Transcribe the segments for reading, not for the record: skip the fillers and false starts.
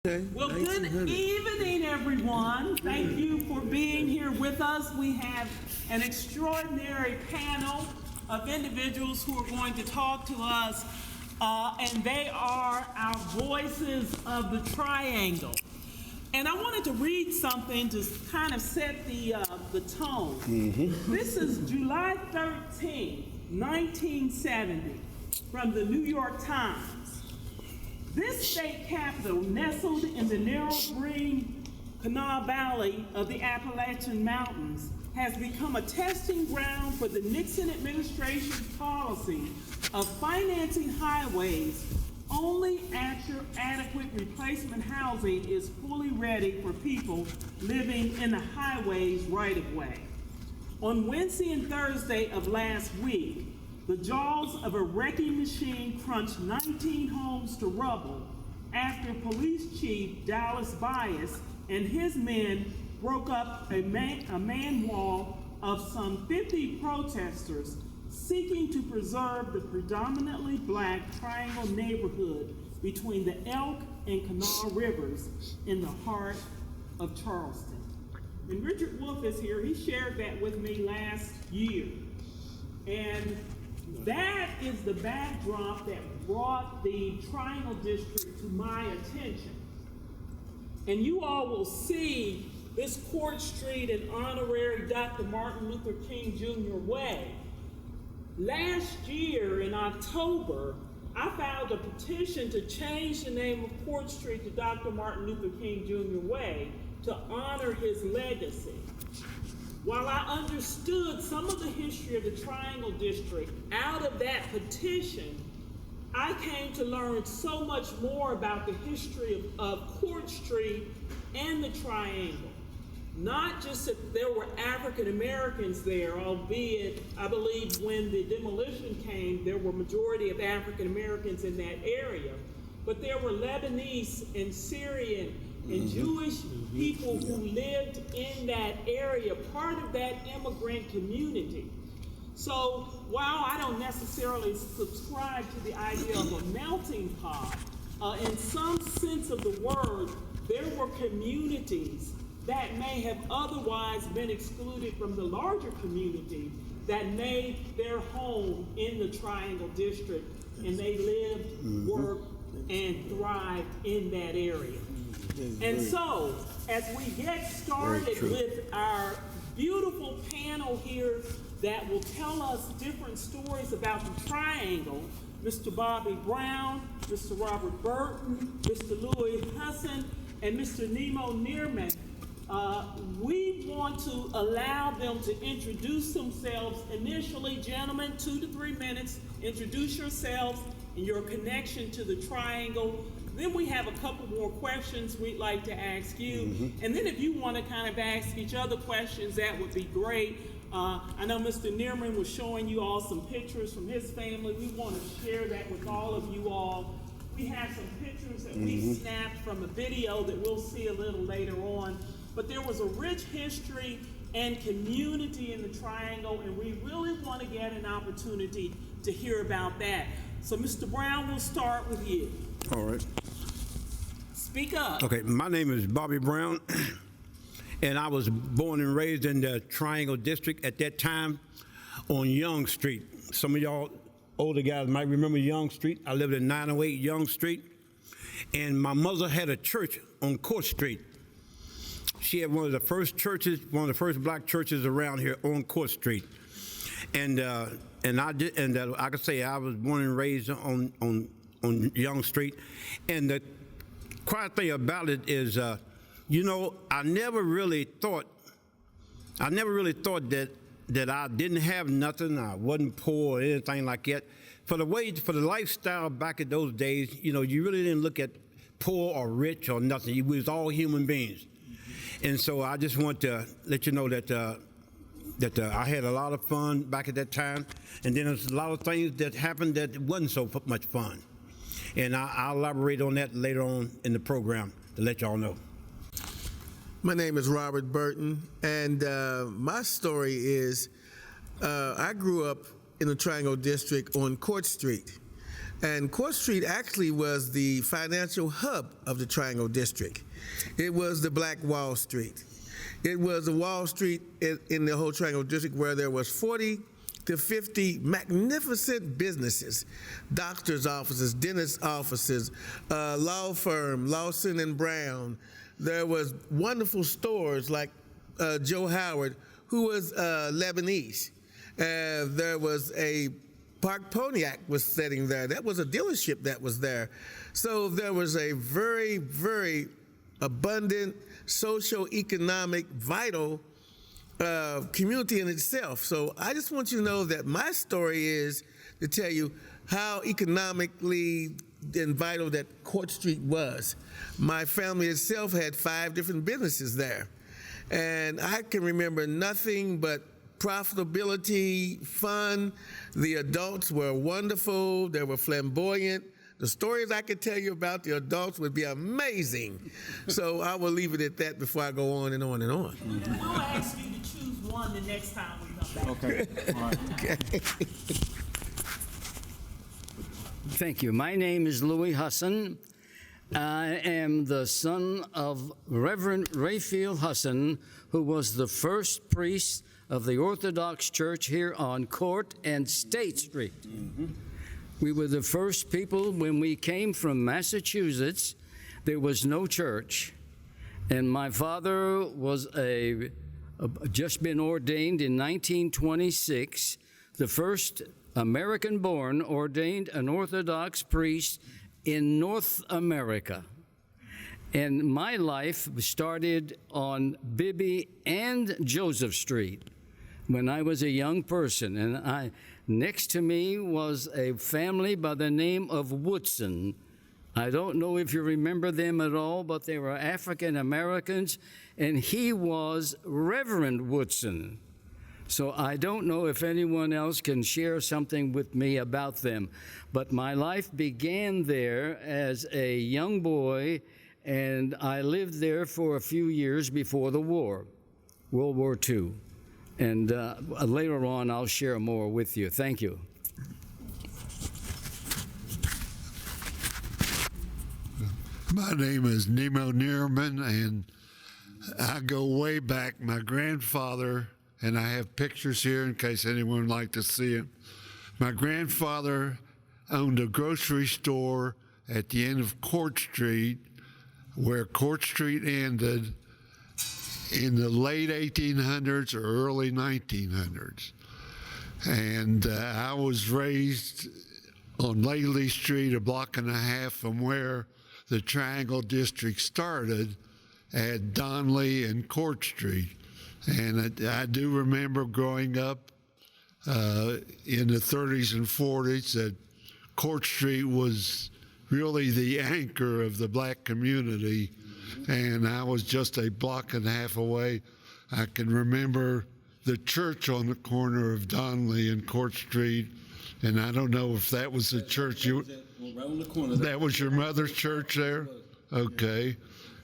Well, good evening, everyone. Thank you for being here with us. We have an extraordinary panel of individuals who are going to talk to us, and they are our voices of the triangle. And I wanted to read something to kind of set the tone. This is July 13, 1970, from the New York Times. This state capital, nestled in the narrow green Kanawha Valley of the Appalachian Mountains, has become a testing ground for the Nixon administration's policy of financing highways only after adequate replacement housing is fully ready for people living in the highway's right-of-way. On Wednesday and Thursday of last week, the jaws of a wrecking machine crunched 19 homes to rubble after Police Chief Dallas Bias and his men broke up a man wall of some 50 protesters seeking to preserve the predominantly black Triangle neighborhood between the Elk and Kanawha Rivers in the heart of Charleston. And Richard Wolf is here. He shared that with me last year. And that is the backdrop that brought the Triangle District to my attention. And you all will see this Court Street and honorary Dr. Martin Luther King Jr. way. Last year in October, I filed a petition to change the name of Court Street to Dr. Martin Luther King Jr. Way to honor his legacy. While I understood some of the history of the Triangle District, out of that petition, I came to learn so much more about the history of Court Street and the Triangle. Not just that there were African Americans there, albeit I believe when the demolition came, there were majority of African Americans in that area, but there were Lebanese and Syrian and Jewish people who lived in that area, part of that immigrant community. So while I don't necessarily subscribe to the idea of a melting pot, in some sense of the word, there were communities that may have otherwise been excluded from the larger community that made their home in the Triangle District, and they lived, worked, and thrived in that area. And so, as we get started with our beautiful panel here that will tell us different stories about the Triangle, Mr. Bobby Brown, Mr. Robert Burton, Mr. Louie Husson, and Mr. Nemo Nearman, we want to allow them to introduce themselves initially. Gentlemen, 2 to 3 minutes, introduce yourselves and your connection to the Triangle. Then we have a couple more questions we'd like to ask you. And then if you want to kind of ask each other questions, that would be great. I know Mr. Nearman was showing you all some pictures from his family. We want to share that with all of you all. We have some pictures that we snapped from a video that we'll see a little later on. But there was a rich history and community in the Triangle, and we really want to get an opportunity to hear about that. So Mr. Brown, we'll start with you. All right. Speak up. Okay, my name is Bobby Brown, and I was born and raised in the Triangle District at that time on Young Street. Some of y'all older guys might remember Young Street. I lived in 908 Young Street, and my mother had a church on Court Street. She had one of the first churches, one of the first black churches around here on Court Street, and I can say I was born and raised on Young Street, and the quiet thing about it is, I never really thought that I didn't have nothing, I wasn't poor or anything like that. For the lifestyle back in those days, you really didn't look at poor or rich or nothing. We was all human beings. And so I just want to let you know that I had a lot of fun back at that time, and then there's a lot of things that happened that wasn't so much fun. And I'll elaborate on that later on in the program to let y'all know. My name is Robert Burton, and my story is I grew up in the Triangle District on Court Street. And Court Street actually was the financial hub of the Triangle District. It was the Black Wall Street. It was the Wall Street in the whole Triangle District where there was 40 to 50 magnificent businesses, doctor's offices, dentist offices, law firm, Lawson and Brown. There was wonderful stores like Joe Howard, who was Lebanese. There was a Park Pontiac was sitting there. That was a dealership that was there. So there was a very, very abundant, socio-economic, vital community in itself. So I just want you to know that my story is to tell you how economically and vital that Court Street was. My family itself had 5 different businesses there. And I can remember nothing but profitability, fun. The adults were wonderful. They were flamboyant. The stories I could tell you about the adults would be amazing. So I will leave it at that before I go on and on and on. We'll ask you to choose one the next time we come back. Okay. All right. Okay. Thank you. My name is Louie Husson. I am the son of Reverend Raphael Husson, who was the first priest of the Orthodox Church here on Court and State Street. We were the first people when we came from Massachusetts. There was no church, and my father was just been ordained in 1926, the first American-born ordained an Orthodox priest in North America. And my life started on Bibby and Joseph Street when I was a young person. And next to me was a family by the name of Woodson. I don't know if you remember them at all, but they were African Americans, and he was Reverend Woodson. So I don't know if anyone else can share something with me about them. But my life began there as a young boy, and I lived there for a few years before the war, World War II. And later on, I'll share more with you. Thank you. My name is Nemo Nearman, and I go way back. My grandfather, and I have pictures here in case anyone would like to see it. My grandfather owned a grocery store at the end of Court Street, where Court Street ended in the late 1800s or early 1900s. And I was raised on Laley Street, a block and a half from where the Triangle District started at Donley and Court Street. And I do remember growing up in the 30s and 40s that Court Street was really the anchor of the black community, and I was just a block and a half away. I can remember the church on the corner of Donley and Court Street, and I don't know if that was the church you... Right on the corner. That was your mother's church there? Okay.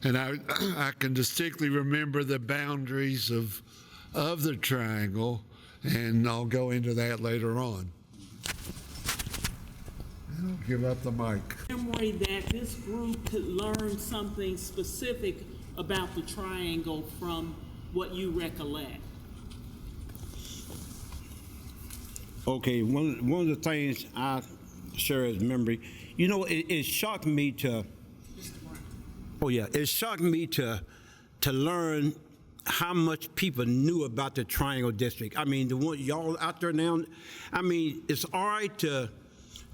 And I can distinctly remember the boundaries of the triangle, and I'll go into that later on. And I'll give up the mic. Memory that this group could learn something specific about the triangle from what you recollect. Okay, one of the things I share as memory, you know, it shocked me to, it shocked me to learn how much people knew about the Triangle District. I mean, the one y'all out there now, I mean, it's all right to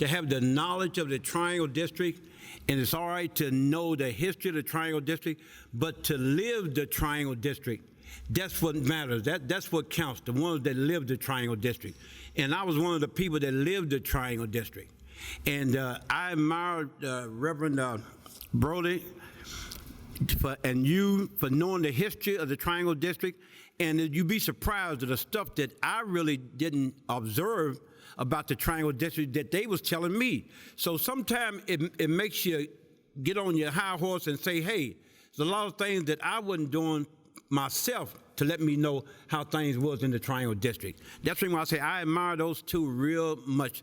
have the knowledge of the Triangle District, and it's all right to know the history of the Triangle District, but to live the Triangle District, that's what matters. That's what counts, the ones that live the Triangle District. And I was one of the people that lived the Triangle District. And I admired Reverend Brody and you for knowing the history of the Triangle District, and you'd be surprised at the stuff that I really didn't observe about the Triangle District that they was telling me. So sometimes it makes you get on your high horse and say, hey, there's a lot of things that I wasn't doing myself to let me know how things was in the Triangle District. That's the reason why I say I admire those two real much.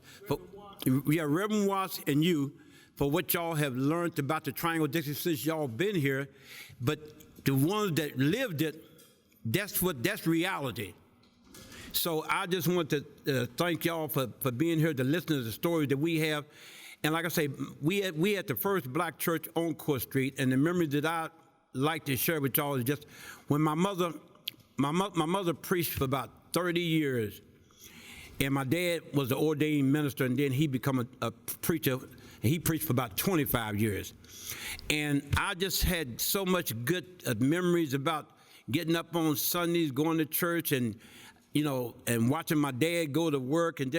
Reverend Watts and you, for what y'all have learned about the Triangle District since y'all been here. But the ones that lived it, that's reality. So I just want to thank y'all for being here to listen to the stories that we have. And like I say, we at the first black church on Court Street, and the memory that I like to share with y'all is just when my mother preached for about 30 years, and my dad was an ordained minister, and then he became a preacher, and he preached for about 25 years. And I just had so much good memories about getting up on Sundays, going to church, and and watching my dad go to work. And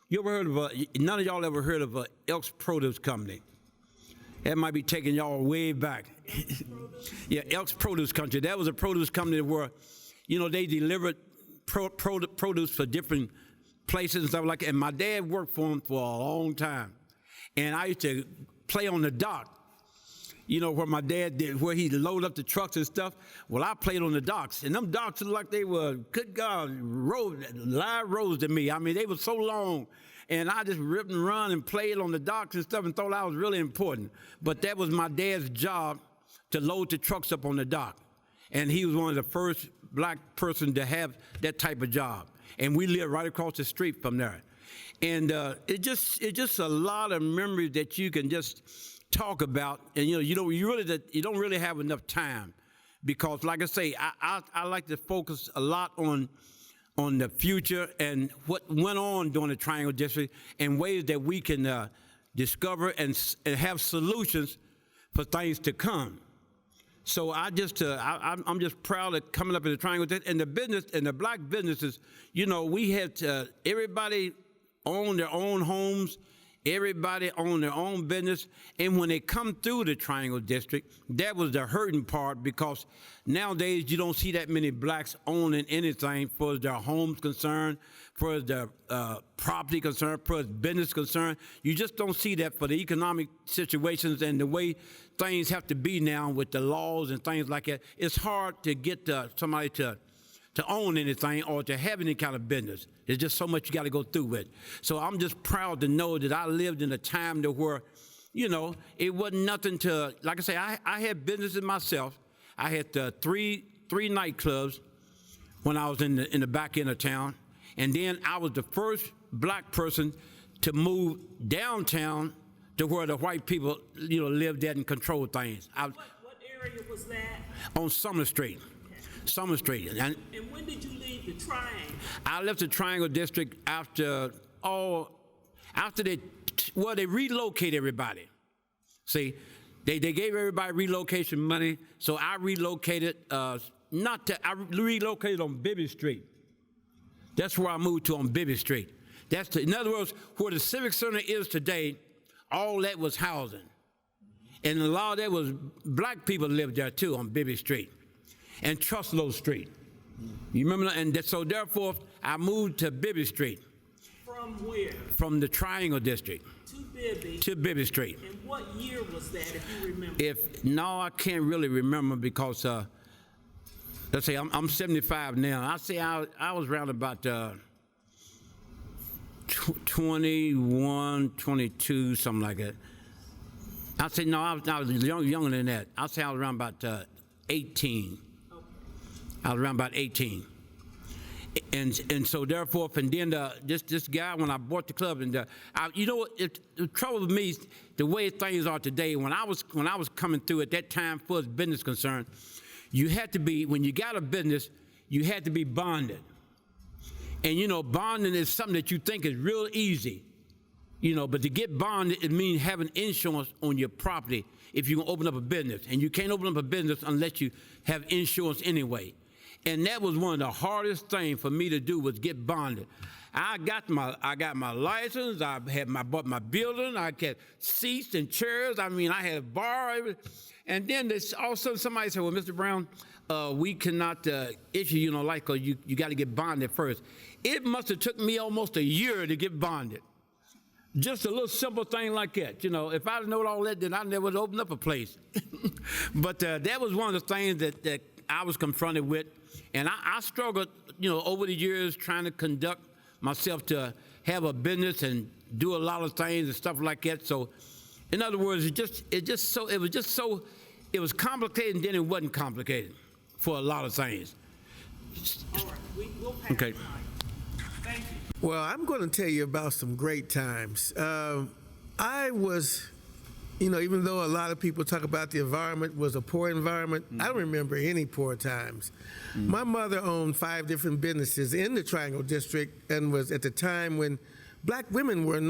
you ever heard of none of y'all ever heard of Elks Produce Company? That might be taking y'all way back. Yeah, Elks Produce Company. That was a produce company where, they delivered produce for different places and stuff like that. And my dad worked for them for a long time. And I used to play on the dock, where my dad did, where he loaded up the trucks and stuff. Well, I played on the docks. And them docks looked like they were, good God, live roads to me. I mean, they were so long. And I just ripped and run and played on the docks and stuff and thought I was really important. But that was my dad's job, to load the trucks up on the dock. And he was one of the first black person to have that type of job. And we lived right across the street from there. And it's just a lot of memories that you can just talk about. And you don't really have enough time, because like I say, I like to focus a lot on the future and what went on during the Triangle District, and ways that we can discover and have solutions for things to come. So I'm just proud of coming up in the Triangle District. And the business and the black businesses, we had everybody own their own homes, everybody own their own business. And when they come through the Triangle District, that was the hurting part, because nowadays you don't see that many blacks owning anything for their homes concerned, for their property concerned, for business concerned. You just don't see that for the economic situations and the way things have to be now with the laws and things like that. It's hard to get somebody to own anything or to have any kind of business. There's just so much you got to go through with. So I'm just proud to know that I lived in a time to where, it wasn't nothing to, like I say, I had businesses myself. I had three nightclubs when I was in the back end of town. And then I was the first black person to move downtown to where the white people, lived at and controlled things. What area was that? On Summer Street. Summer Street. And when did you leave the Triangle? I left the Triangle District after they relocated everybody. See, they gave everybody relocation money, so I relocated. I relocated on Bibby Street. That's where I moved to, on Bibby Street. In other words, where the Civic Center is today, all that was housing, and a lot of that was black people lived there too, on Bibby Street. And Trustlow Street. You remember that? And so therefore, I moved to Bibby Street. From where? From the Triangle District. To Bibby. To Bibby Street. And what year was that, if you remember? No, I can't really remember, because, let's say I'm 75 now. I say I was around about 21, 22, something like that. I say, no, I was younger than that. I say I was around about 18. I was around about 18. And so therefore, and then this guy, when I bought the club, and the trouble with me, the way things are today, when I was coming through at that time for business concerned, you had to be, when you got a business, you had to be bonded. And bonding is something that you think is real easy. But to get bonded, it means having insurance on your property if you're gonna open up a business. And you can't open up a business unless you have insurance anyway. And that was one of the hardest things for me to do, was get bonded. I got my license. I bought my building. I had seats and chairs. I mean, I had a bar. And then all of a sudden somebody said, "Well, Mr. Brown, we cannot issue you no license, because you got to get bonded first." It must have took me almost a year to get bonded. Just a little simple thing like that. If I'd known all that, then I never would open up a place. But that was one of the things that I was confronted with, and I struggled, over the years trying to conduct myself to have a business and do a lot of things and stuff like that. So, in other words, it was complicated, and then it wasn't complicated for a lot of things. All right, we'll pass Okay. the mic. Thank you. Well, I'm going to tell you about some great times. I was, even though a lot of people talk about the environment was a poor environment, I don't remember any poor times. My mother owned 5 different businesses in the Triangle District and was at the time when black women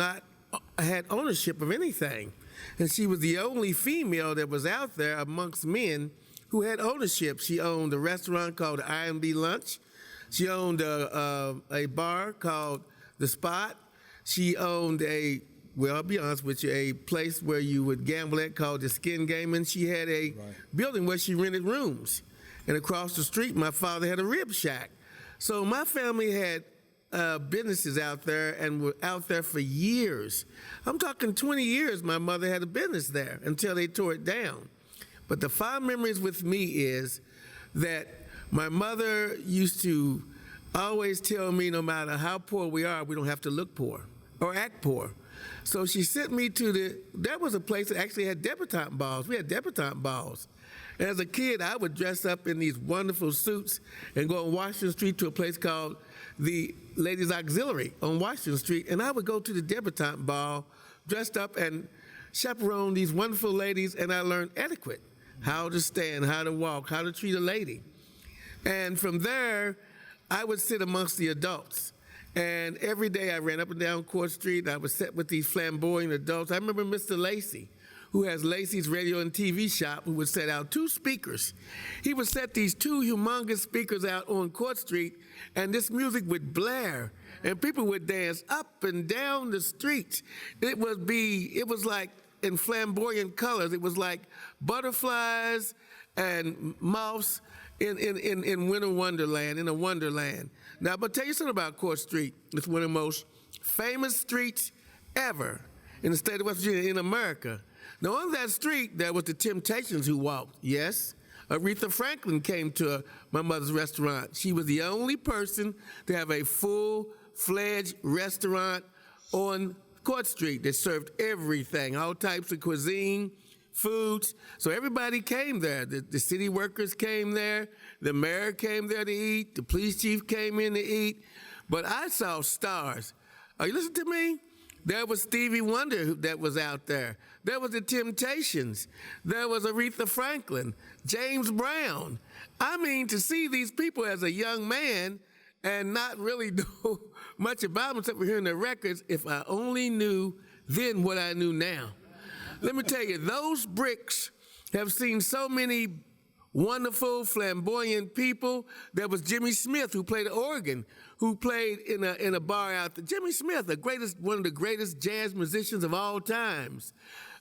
had ownership of anything. And she was the only female that was out there amongst men who had ownership. She owned a restaurant called I&B Lunch. She owned a bar called The Spot. She owned I'll be honest with you, a place where you would gamble at called the Skin Game, and she had a building where she rented rooms. And across the street, my father had a rib shack. So my family had businesses out there and were out there for years. I'm talking 20 years my mother had a business there until they tore it down. But the fond memories with me is that my mother used to always tell me no matter how poor we are, we don't have to look poor or act poor. So she sent me that was a place that actually had debutante balls. We had debutante balls. And as a kid, I would dress up in these wonderful suits and go on Washington Street to a place called the Ladies Auxiliary on Washington Street. And I would go to the debutante ball dressed up and chaperone these wonderful ladies, and I learned etiquette, how to stand, how to walk, how to treat a lady. And from there, I would sit amongst the adults. And every day I ran up and down Court Street. I would sit with these flamboyant adults. I remember Mr. Lacey, who has Lacey's Radio and TV shop, who would set out 2 speakers. He would set these 2 humongous speakers out on Court Street, and this music would blare, and people would dance up and down the street. It was like in flamboyant colors. It was like butterflies and moths in winter wonderland, in a wonderland. Now, I'm going to tell you something about Court Street. It's one of the most famous streets ever in the state of West Virginia, in America. Now, on that street, there was the Temptations who walked. Yes, Aretha Franklin came to my mother's restaurant. She was the only person to have a full-fledged restaurant on Court Street that served everything, all types of cuisine, foods. So everybody came there. The city workers came there. The mayor came there to eat. The police chief came in to eat. But I saw stars. Are you listening to me? There was Stevie Wonder that was out there. There was the Temptations. There was Aretha Franklin, James Brown. I mean, to see these people as a young man and not really know much about them except for hearing their records, if I only knew then what I knew now. Let me tell you, those bricks have seen so many wonderful, flamboyant people. There was Jimmy Smith, who played the organ, who played in a bar out there. Jimmy Smith, one of the greatest jazz musicians of all times,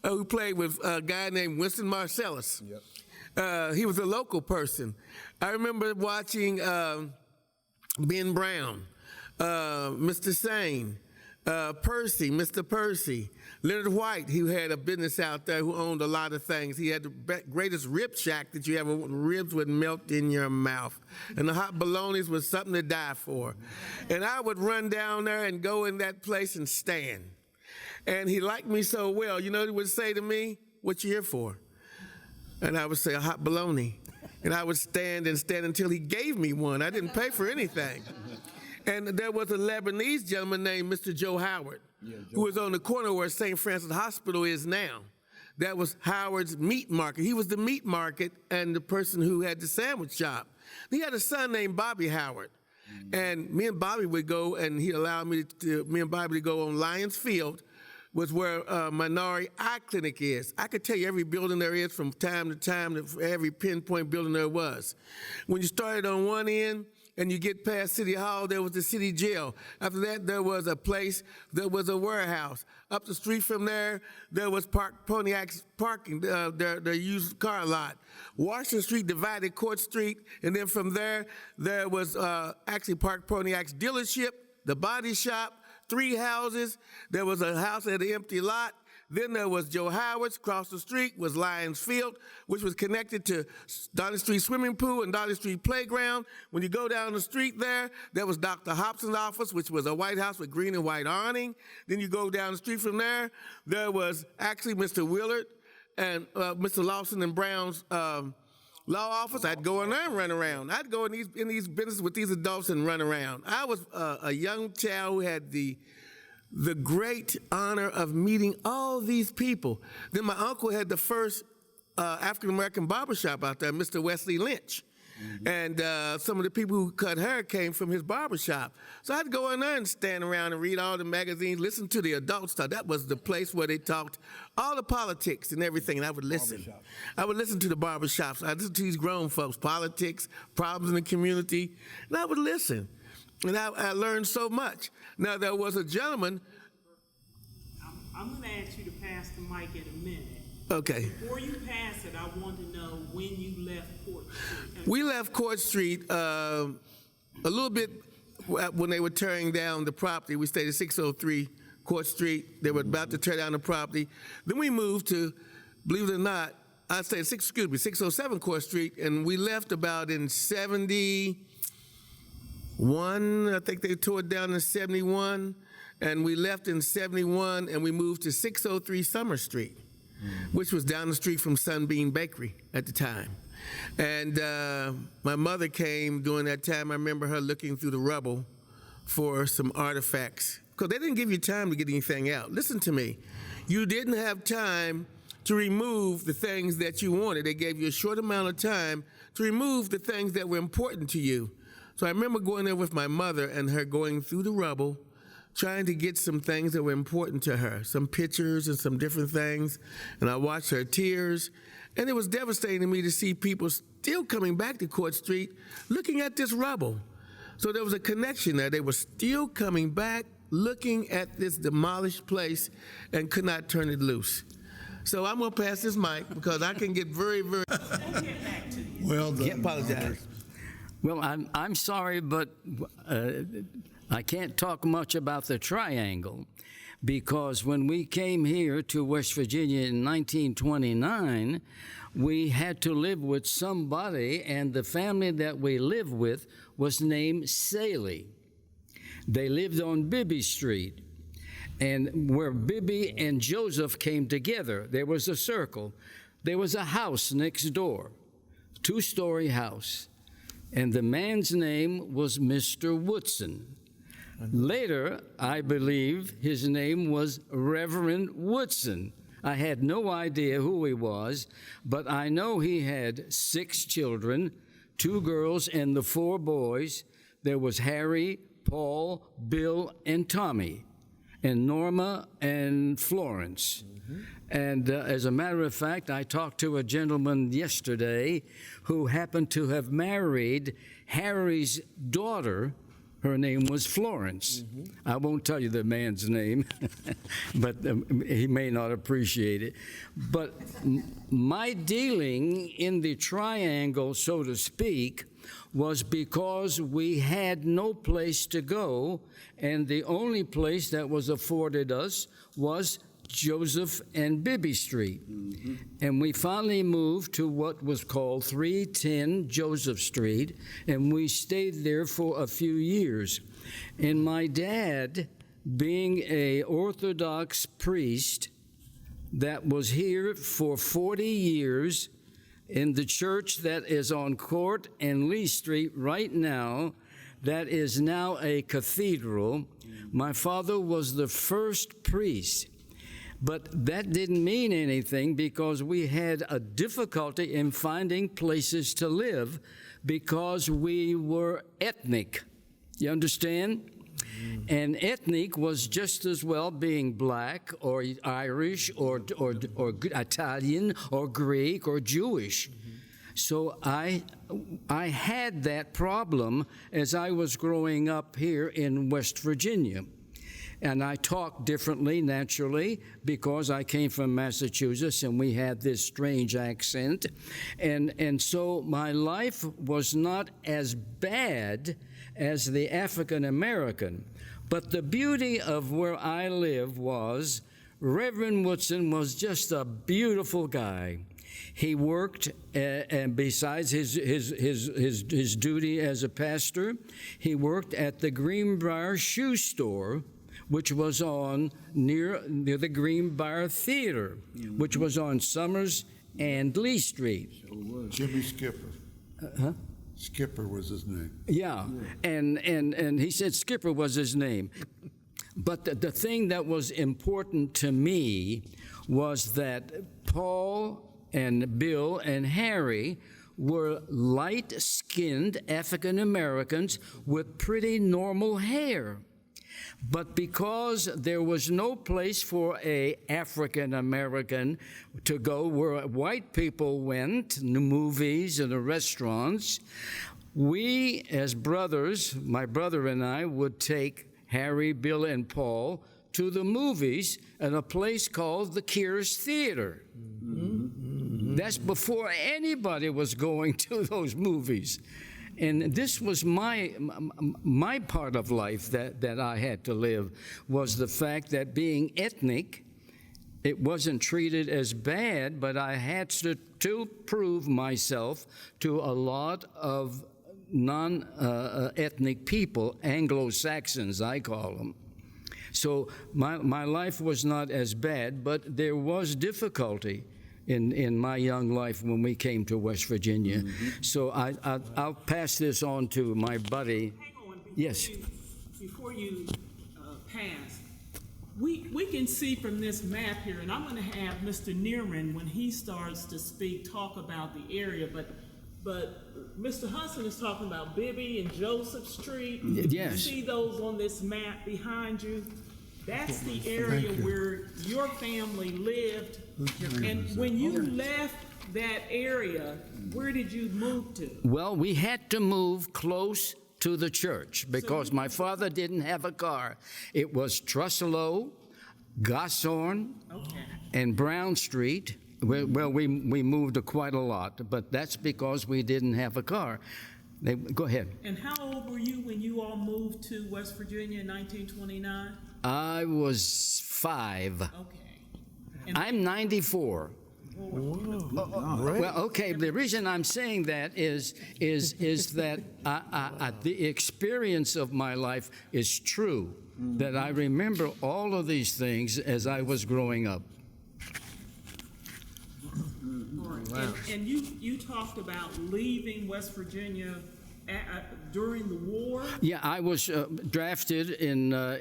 who played with a guy named Winston Marsalis. Yep. He was a local person. I remember watching Ben Brown, Mr. Sane, Mr. Percy, Leonard White, who had a business out there, who owned a lot of things. He had the greatest rib shack that you ever, ribs would melt in your mouth. And the hot bolognas was something to die for. And I would run down there and go in that place and stand. And he liked me so well. You know what he would say to me? "What you here for?" And I would say, "A hot bologna." And I would stand and stand until he gave me one. I didn't pay for anything. And there was a Lebanese gentleman named Mr. Joe Howard, who was on the corner where St. Francis Hospital is now. That was Howard's meat market. He was the meat market and the person who had the sandwich shop. He had a son named Bobby Howard. And me and Bobby would go, and he allowed me and Bobby to go on Lions Field, was where Minority Eye Clinic is. I could tell you every building there is from time to time, every pinpoint building there was. When you started on one end, and you get past City Hall, there was the city jail. After that, there was a place, there was a warehouse. Up the street from there, there was Pontiac's parking, their used car lot. Washington Street divided Court Street, and then from there was actually Park Pontiac's dealership, the body shop, 3 houses. There was a house at an empty lot. Then there was Joe Howard's. Across the street was Lions Field, which was connected to Dolly Street Swimming Pool and Dolly Street Playground. When you go down the street there was Dr. Hobson's office, which was a White House with green and white awning. Then you go down the street from there was actually Mr. Willard and Mr. Lawson and Brown's law office. I'd go in there and run around. I'd go in these businesses with these adults and run around. I was a young child who had the great honor of meeting all these people. Then my uncle had the first African-American barbershop out there, Mr. Wesley Lynch. Mm-hmm. And some of the people who cut hair came from his barbershop. So I'd go in there and stand around and read all the magazines, listen to the adult stuff. That was the place where they talked all the politics and everything, and I would listen. Barbershop. I would listen to the barbershops. I'd listen to these grown folks, politics, problems in the community, and I would listen. And I learned so much. Now, there was a gentleman. I'm going to ask you to pass the mic in a minute. Okay. Before you pass it, I want to know when you left Court Street. We left Court Street a little bit when they were tearing down the property. We stayed at 603 Court Street. They were about to tear down the property. Then we moved to, believe it or not, I stayed 607 Court Street, and we left about in 71. I think they tore it down in 71, and we left in 71, and we moved to 603 Summer Street, which was down the street from Sunbeam Bakery at the time. And my mother came during that time. I remember her looking through the rubble for some artifacts, because they didn't give you time to get anything out. Listen to me. You didn't have time to remove the things that you wanted. They gave you a short amount of time to remove the things that were important to you. So I remember going there with my mother and her going through the rubble, trying to get some things that were important to her, some pictures and some different things. And I watched her tears. And it was devastating to me to see people still coming back to Court Street looking at this rubble. So there was a connection there. They were still coming back looking at this demolished place and could not turn it loose. So I'm going to pass this mic because I can get very, very... We'll get back to you. Well done. I apologize. Well, I'm sorry, but I can't talk much about the triangle, because when we came here to West Virginia in 1929, we had to live with somebody, and the family that we lived with was named Saley. They lived on Bibby Street, and where Bibby and Joseph came together, there was a circle. There was a house next door, two-story house. And the man's name was Mr. Woodson. Later, I believe his name was Reverend Woodson. I had no idea who he was, but I know he had 6 children, 2 girls and the 4 boys. There was Harry, Paul, Bill, and Tommy, and Norma and Florence. And as a matter of fact, I talked to a gentleman yesterday who happened to have married Harry's daughter. Her name was Florence. I won't tell you the man's name, but he may not appreciate it. But my dealing in the triangle, so to speak, was because we had no place to go, and the only place that was afforded us was Joseph and Bibby Street. And we finally moved to what was called 310 Joseph Street, and we stayed there for a few years. And my dad, being an Orthodox priest that was here for 40 years in the church that is on Court and Lee Street right now, that is now a cathedral. My father was the first priest. But that didn't mean anything, because we had a difficulty in finding places to live because we were ethnic. You understand? And ethnic was just as well being black or Irish or Italian or Greek or Jewish. So I had that problem as I was growing up here in West Virginia. And I talked differently, naturally, because I came from Massachusetts and we had this strange accent. And so my life was not as bad as the African American. But the beauty of where I live was Reverend Woodson was just a beautiful guy. He worked, and besides his duty as a pastor, he worked at the Greenbrier Shoe Store, which was on near the Greenbrier Theater, which was on Summers and Lee Street. Jimmy Skipper. Skipper was his name. Yeah. And he said Skipper was his name. But the thing that was important to me was that Paul and Bill and Harry were light-skinned African Americans with pretty normal hair. But because there was no place for a African American to go where white people went, the movies and the restaurants, we as brothers, my brother and I, would take Harry, Bill, and Paul to the movies at a place called the Kears Theater. That's before anybody was going to those movies. And this was my part of life that I had to live, was the fact that being ethnic, it wasn't treated as bad, but I had to prove myself to a lot of non-ethnic people, Anglo-Saxons, I call them. So my life was not as bad, but there was difficulty in my young life when we came to West Virginia. So I'll pass this on to my buddy. Hang on. Yes. Before you pass, we can see from this map here, and I'm going to have Mr. Nearman, when he starts to speak, talk about the area, but Mr. Husson is talking about Bibby and Joseph Street. Yes. You see those on this map behind you? That's the area where your family lived. And when you left that area, where did you move to? Well, we had to move close to the church because my father didn't have a car. It was Truslow, Gosshorn, and Brown Street. Well, we moved quite a lot, but that's because we didn't have a car. Go ahead. And how old were you when you all moved to West Virginia in 1929? I was 5. Okay. And I'm 94. Well, okay. The reason I'm saying that is that the experience of my life is true. That I remember all of these things as I was growing up. And you talked about leaving West Virginia during the war? Yeah, I was drafted in March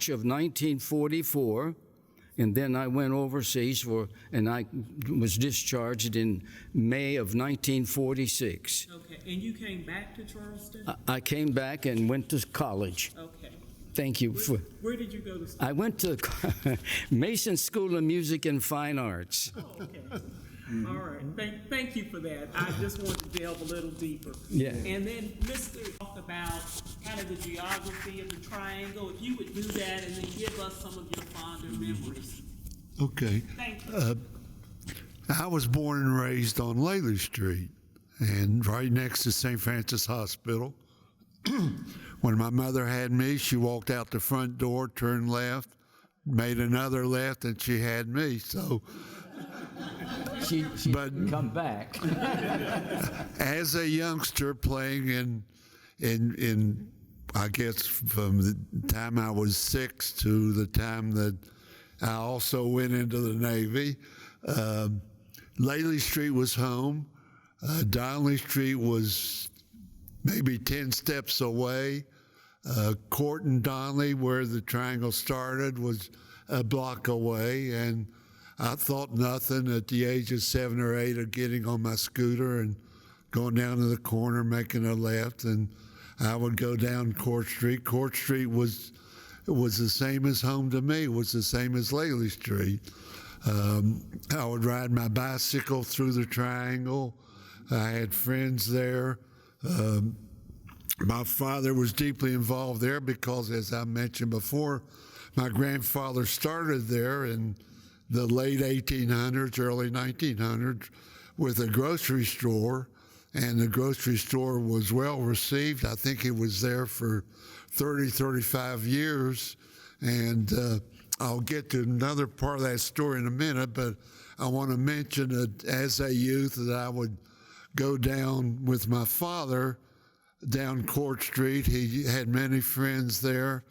of 1944, and then I went overseas and I was discharged in May of 1946. Okay, and you came back to Charleston? I came back and went to college. Okay. Thank you. Where did you go to school? I went to Mason School of Music and Fine Arts. Oh, okay. All right. Thank you for that. I just wanted to delve a little deeper. Yeah. And then Mr. talk about kind of the geography of the triangle. If you would do that and then give us some of your fonder memories. Okay. Thank you. I was born and raised on Laley Street, and right next to St. Francis Hospital. When my mother had me, she walked out the front door, turned left, made another left, and she had me. So, She didn't come back. as a youngster playing in I guess from the time I was 6 to the time that I also went into the Navy, Laley Street was home. Donnelly Street was maybe 10 steps away. Court and Donnelly, where the triangle started, was a block away, and I thought nothing at the age of 7 or 8 of getting on my scooter and going down to the corner, making a left, and I would go down Court Street. Court Street was the same as home to me, was the same as Laley Street. I would ride my bicycle through the triangle. I had friends there. My father was deeply involved there because, as I mentioned before, my grandfather started there in the late 1800s, early 1900s, with a grocery store, and the grocery store was well received. I think it was there for 30, 35 years, And I'll get to another part of that story in a minute, but I want to mention that as a youth that I would go down with my father down Court Street. He had many friends there.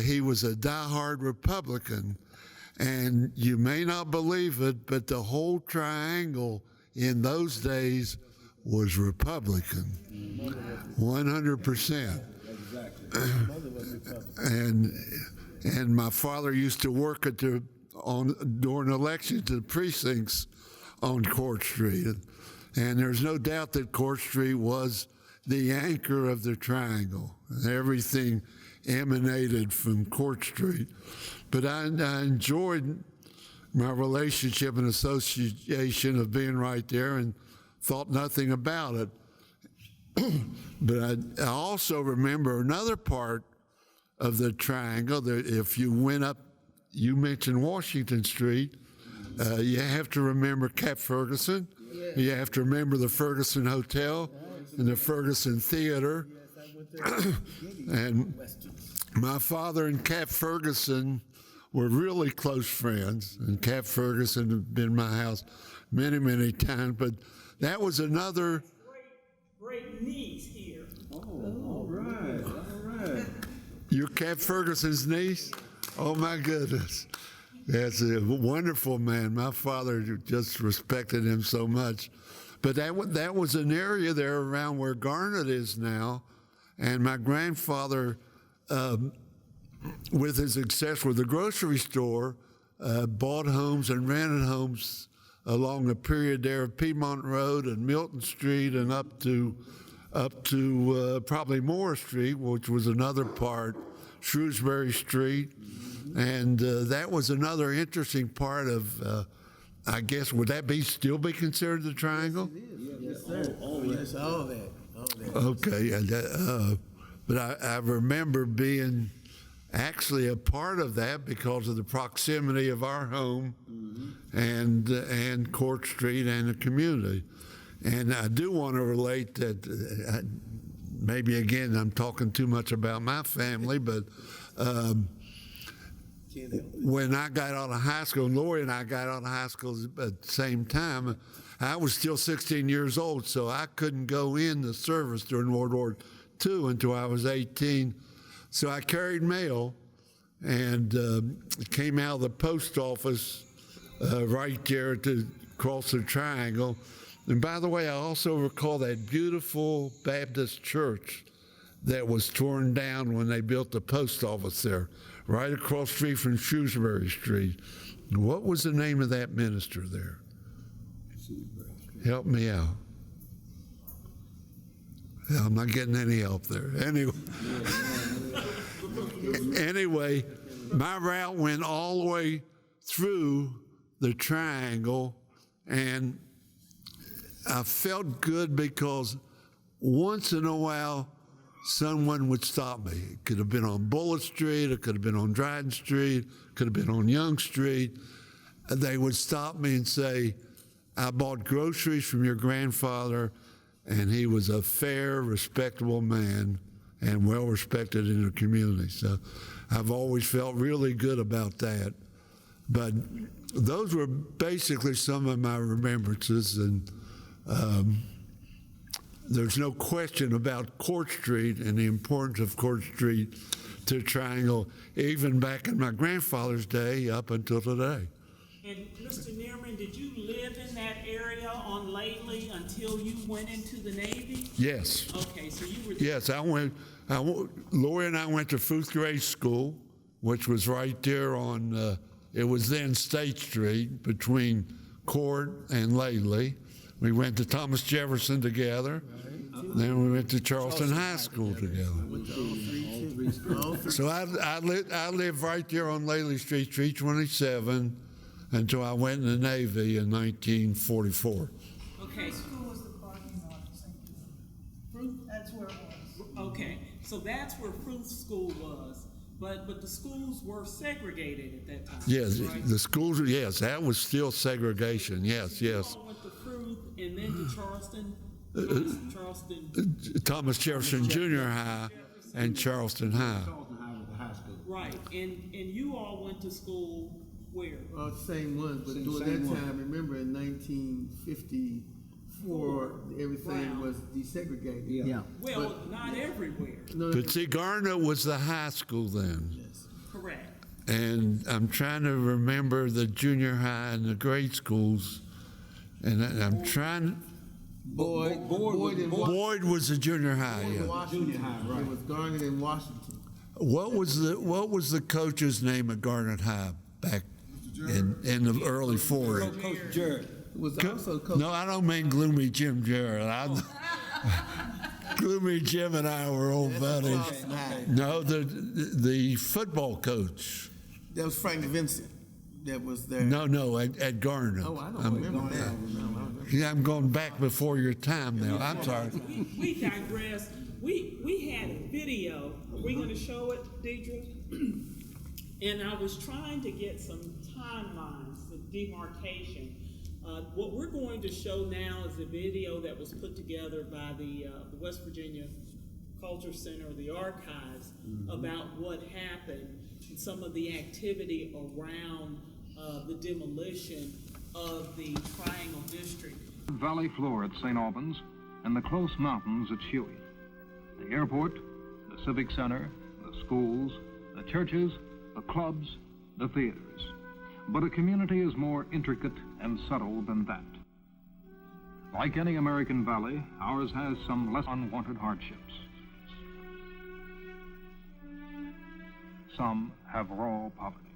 He was a diehard Republican, and you may not believe it, but the whole triangle in those days was Republican, 100%. And my father used to work at during elections to the precincts on Court Street, and there's no doubt that Court Street was the anchor of the triangle. Everything emanated from Court Street. But I enjoyed my relationship and association of being right there and thought nothing about it. But I also remember another part of the triangle that if you went up, you mentioned Washington Street, you have to remember Cap Ferguson. You have to remember the Ferguson Hotel and the Ferguson Theater. And my father and Cap Ferguson were really close friends, and Cap Ferguson had been in my house many, many times, but that was another... Great niece here. Oh, all right. You're Cap Ferguson's niece? Oh, my goodness. That's a wonderful man. My father just respected him so much. But that was an area there around where Garnet is now, and my grandfather, with his success with the grocery store, bought homes and rented homes along the period there of Piedmont Road and Milton Street and up to probably Moore Street, which was another part, Shrewsbury Street. And that was another interesting part of, I guess, would that still be considered the triangle? Yes, sir. Yes, all that. Okay, but I remember being actually a part of that because of the proximity of our home and Court Street and the community. And I do want to relate that, maybe again I'm talking too much about my family, but when I got out of high school, Lori and I got out of high school at the same time, I was still 16 years old, so I couldn't go in the service during World War II until I was 18. So I carried mail and came out of the post office right there to cross the triangle. And by the way, I also recall that beautiful Baptist church that was torn down when they built the post office there, right across the street from Shrewsbury Street. What was the name of that minister there? Help me out. I'm not getting any help there. Anyway, my route went all the way through the triangle, and I felt good because once in a while, someone would stop me. It could have been on Bullitt Street, it could have been on Dryden Street, it could have been on Young Street. They would stop me and say, I bought groceries from your grandfather, and he was a fair, respectable man and well respected in the community. So I've always felt really good about that. But those were basically some of my remembrances, and there's no question about Court Street and the importance of Court Street to Triangle, even back in my grandfather's day up until today. And Mr. Nearman, did you live in that area on Lately until you went into the Navy? Yes. Okay, so you were... Yes, Lori and I went to Fruth Grade School, which was right there on, it was then State Street between Court and Lately. We went to Thomas Jefferson together. Then we went to Charleston High School together. So I lived right there on Lately Street, Street 27, until I went in the Navy in 1944. Okay. School was the parking lot of St. Fruit, that's where it was. Okay, so that's where Fruth School was, but the schools were segregated at that time. Yes, right? the schools, yes, that was still segregation, yes, yes. You all went to Fruth and then to Charleston, Thomas Jefferson Junior High and Charleston High. Charleston High was the high school. Right, and you all went to school where? Same ones, but during that time, remember in 1954, everything Wow. was desegregated. Yeah. Well, not everywhere, No, But see, Garnet was the high school then. correct. And I'm trying to remember the junior high and the grade schools. And I'm trying, Boyd and Washington. Boyd was the junior high, yeah. Junior high, right. It was Garnet and Washington. What was the coach's name at Garnet High back in the early 40s? Coach Jared. It was also Coach. No, I don't mean Gloomy Jim Jarrett. Gloomy Jim and I were old buddies. No, the football coach. That was Frank Vincent. That was there. No, at Garnet. Oh, I don't remember that. Yeah, I'm going back before your time now. I'm sorry. We digress. We had a video. Are we going to show it, Deidre? And I was trying to get some timelines, the demarcation. What we're going to show now is a video that was put together by the West Virginia Culture Center, the Archives, about what happened and some of the activity around the demolition of the Triangle District. Valley floor at St. Albans and the close mountains at Huey. The airport, the civic center, the schools, the churches, the clubs, the theaters. But a community is more intricate and subtle than that. Like any American valley, ours has some less unwanted hardships. Some have raw poverty.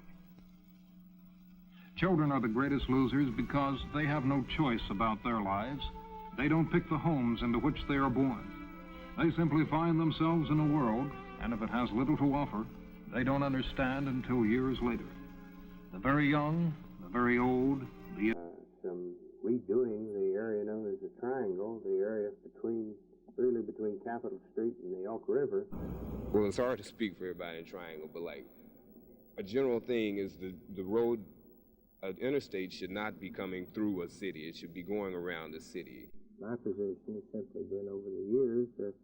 Children are the greatest losers because they have no choice about their lives. They don't pick the homes into which they are born. They simply find themselves in a world, and if it has little to offer, they don't understand until years later. The very young, the very old, some redoing the area known as the Triangle, the area between Capitol Street and the Elk River. Well, it's hard to speak for everybody in Triangle, but like a general thing is the road, interstate should not be coming through a city. It should be going around the city. My position has simply been over the years that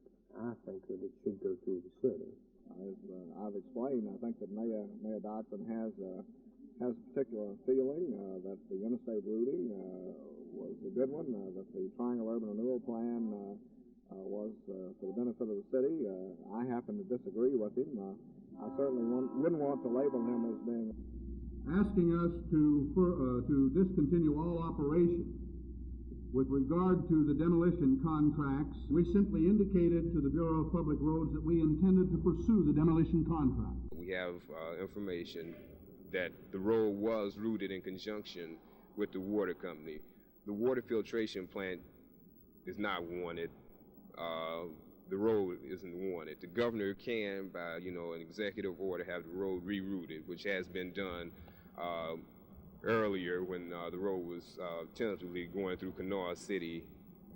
I think that it should go through the city. I've explained, I think that Mayor Dodson has a particular feeling that the interstate routing was a good one, that the Triangle Urban Renewal Plan was for the benefit of the city. I happen to disagree with him. I certainly wouldn't want to label him as being asking us to discontinue all operation. With regard to the demolition contracts, we simply indicated to the Bureau of Public Roads that we intended to pursue the demolition contract. We have information that the road was routed in conjunction with the water company. The water filtration plant is not wanted. The road isn't wanted. The governor can, by an executive order, have the road rerouted, which has been done earlier when the road was tentatively going through Kanawha City,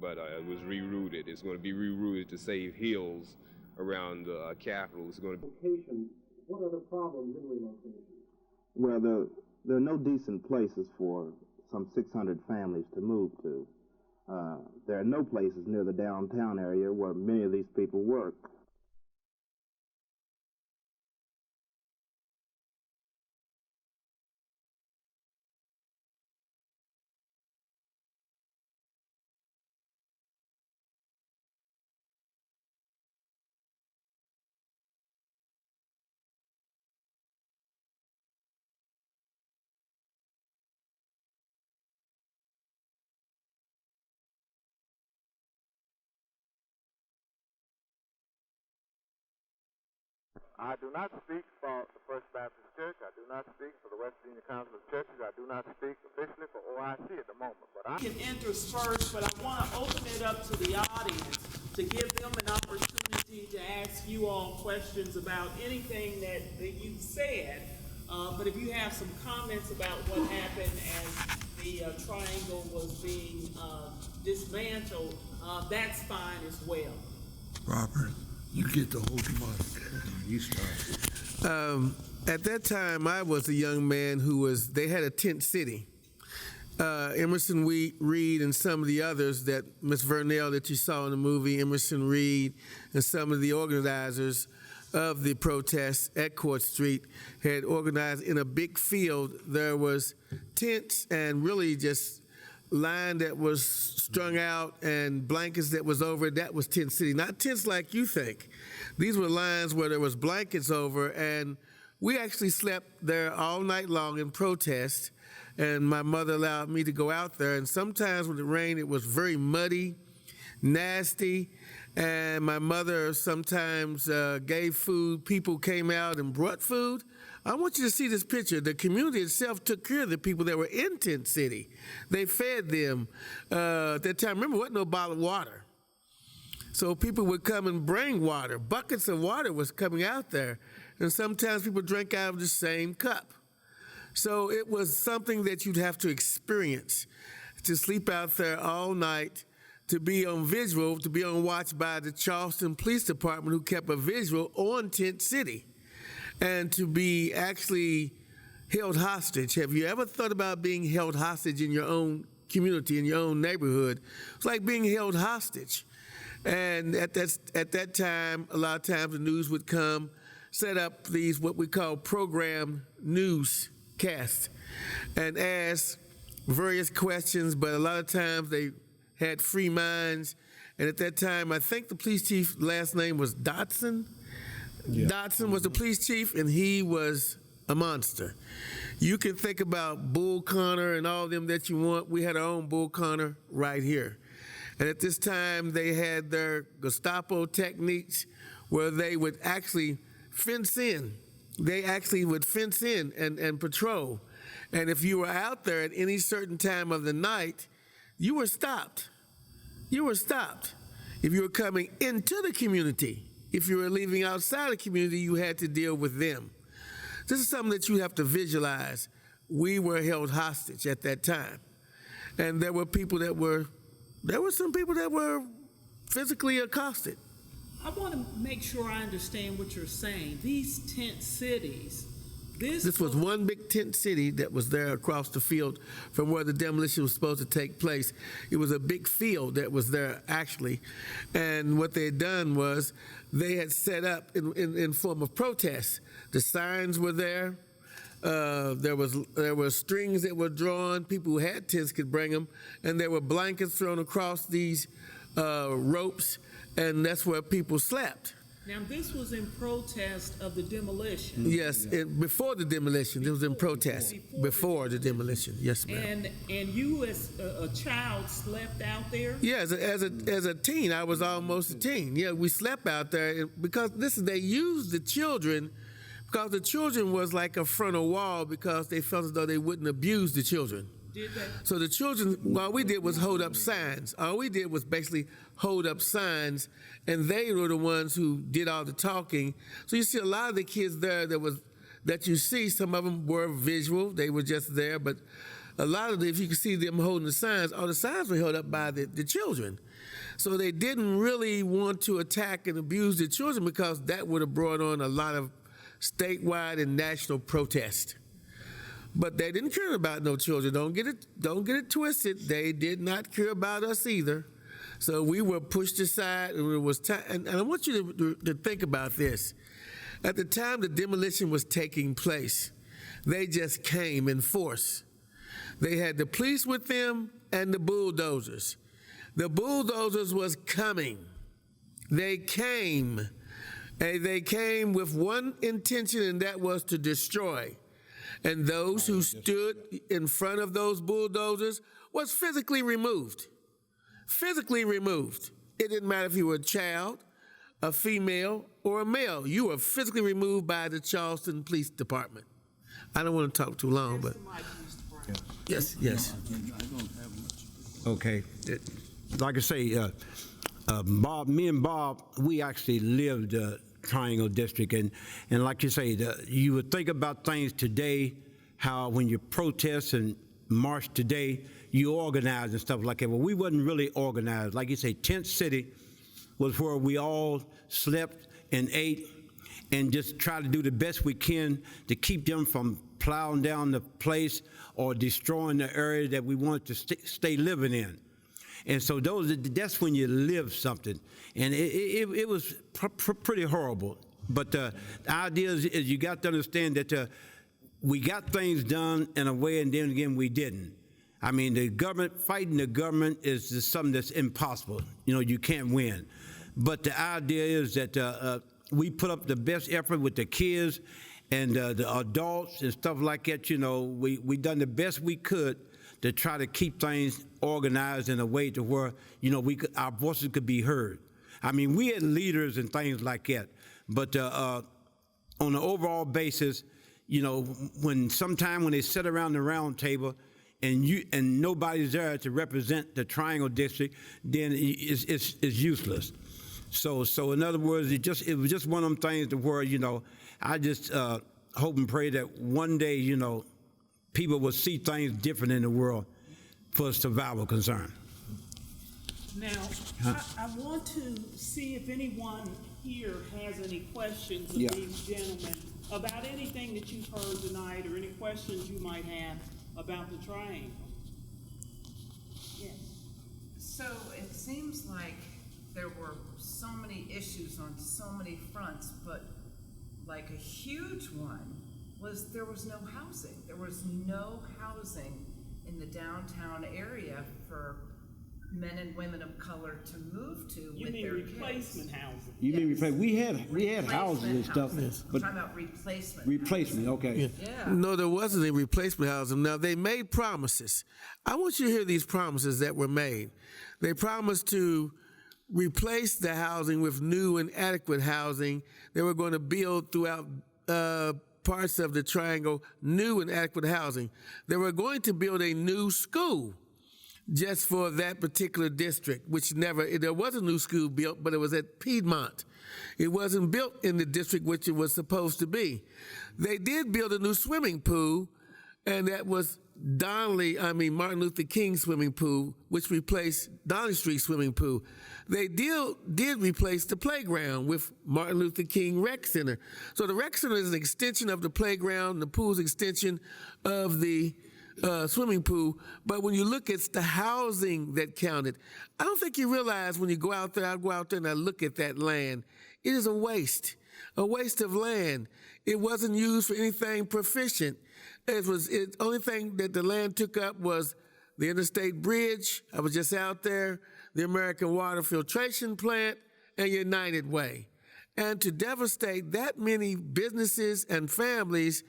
but it was rerouted. It's going to be rerouted to save hills around the Capitol. It's going to Location, what are the problems in relocation? Well, there are no decent places for some 600 families to move to. There are no places near the downtown area where many of these people work. I do not speak for the First Baptist Church. I do not speak for the West Virginia Council of Churches. I do not speak officially for OIC at the moment. But I can intersperse, but I want to open it up to the audience to give them an opportunity to ask you all questions about anything that you've said. But if you have some comments about what happened as the Triangle was being dismantled, that's fine as well. Robert, you get to hold the mic. You start. At that time, I was a young man they had a tent city. Emerson Reed and some of the others that Miss Vernell that you saw in the movie, Emerson Reed and some of the organizers of the protests at Court Street had organized in a big field. There was tents and really just line that was strung out and blankets that was over it. That was Tent City. Not tents like you think. These were lines where there was blankets over, and we actually slept there all night long in protest, and my mother allowed me to go out there, and sometimes when it rained, it was very muddy, nasty, and my mother sometimes gave food. People came out and brought food. I want you to see this picture. The community itself took care of the people that were in Tent City. They fed them. At that time, remember, there wasn't no bottled water. So people would come and bring water. Buckets of water was coming out there. And sometimes people drank out of the same cup. So it was something that you'd have to experience, to sleep out there all night, to be on visual, to be on watch by the Charleston Police Department, who kept a visual on Tent City, and to be actually held hostage. Have you ever thought about being held hostage in your own community, in your own neighborhood? It's like being held hostage. And at that time, a lot of times the news would come, set up these what we call program newscasts, and ask various questions, but a lot of times they had free minds. And at that time, I think the police chief last name was Dotson. Yeah. Dotson was the police chief, and he was a monster. You can think about Bull Connor and all them that you want. We had our own Bull Connor right here. And at this time, they had their Gestapo techniques where they would actually fence in. They actually would fence in and patrol. And if you were out there at any certain time of the night, you were stopped. You were stopped. If you were coming into the community, if you were leaving outside the community, you had to deal with them. This is something that you have to visualize. We were held hostage at that time. And there were some people that were physically accosted. I want to make sure I understand what you're saying. These tent cities, this was one big tent city that was there across the field from where the demolition was supposed to take place. It was a big field that was there, actually. And what they had done was they had set up in form of protest. The signs were there. There were strings that were drawn. People who had tents could bring them. And there were blankets thrown across these ropes, and that's where people slept. Now, this was in protest of the demolition. Yes, before the demolition. It was in protest. Before the demolition. Yes, ma'am. And you, as a child, slept out there? Yeah, as a teen. I was almost a teen. Yeah, we slept out there because they used the children, because the children was like a frontal wall, because they felt as though they wouldn't abuse the children. Did they? So the children, all we did was hold up signs. All we did was basically hold up signs, and they were the ones who did all the talking. So you see a lot of the kids there that you see, some of them were visual. They were just there, but a lot of them, if you can see them holding the signs, all the signs were held up by the children. So they didn't really want to attack and abuse the children, because that would have brought on a lot of statewide and national protest. But they didn't care about no children. Don't get it twisted. They did not care about us either. So we were pushed aside, and it was time. And I want you to think about this. At the time the demolition was taking place, they just came in force. They had the police with them and the bulldozers. The bulldozers was coming. They came. And they came with one intention, and that was to destroy. And those who stood in front of those bulldozers was physically removed. Physically removed. It didn't matter if you were a child, a female, or a male. You were physically removed by the Charleston Police Department. I don't want to talk too long, but yes. Okay. Like I say, Bob, me and Bob, we actually lived Triangle District, and like you say, you would think about things today, how when you protest and march today, you organize and stuff like that. Well, we wasn't really organized. Like you say, Tent City was where we all slept and ate and just tried to do the best we can to keep them from plowing down the place or destroying the area that we wanted to stay living in. And so that's when you live something. And it was pretty horrible. But the idea is you got to understand that we got things done in a way, and then again we didn't. I mean, fighting the government is just something that's impossible. You know, you can't win. But the idea is that we put up the best effort with the kids and the adults and stuff like that. You know, we done the best we could to try to keep things organized in a way to where, you know, our voices could be heard. I mean, we had leaders and things like that. But on an overall basis, you know, when they sit around the round table and nobody's there to represent the Triangle District, then it's useless. So in other words, it was just one of them things to where, you know, I just hope and pray that one day, you know, people will see things different in the world for survival concern. Now, I want to see if anyone here has any questions of these gentlemen about anything that you've heard tonight, or any questions you might have about the triangle. Yes. So it seems like there were so many issues on so many fronts, but like a huge one was there was no housing. There was no housing in the downtown area for men and women of color to move to You with mean their replacement kids. housing? You mean replace? We had houses and stuff, I'm but talking about replacement. replacement. Okay. Yeah. No, there wasn't any replacement housing. Now, they made promises. I want you to hear these promises that were made. They promised to replace the housing with new and adequate housing. They were going to build throughout parts of the Triangle new and adequate housing. They were going to build a new school just for that particular district, there was a new school built, but it was at Piedmont. It wasn't built in the district which it was supposed to be. They did build a new swimming pool, and that was Martin Luther King swimming pool, which replaced Donnelly Street swimming pool. They did replace the playground with Martin Luther King Rec Center. So the Rec Center is an extension of the playground, the pool's extension of the swimming pool. But when you look, it's the housing that counted. I don't think you realize when you go out there, I go out there and I look at that land, it is a waste of land. It wasn't used for anything proficient. The only thing that the land took up was the interstate bridge. I was just out there, the American Water Filtration Plant, and United Way. And to devastate that many businesses and families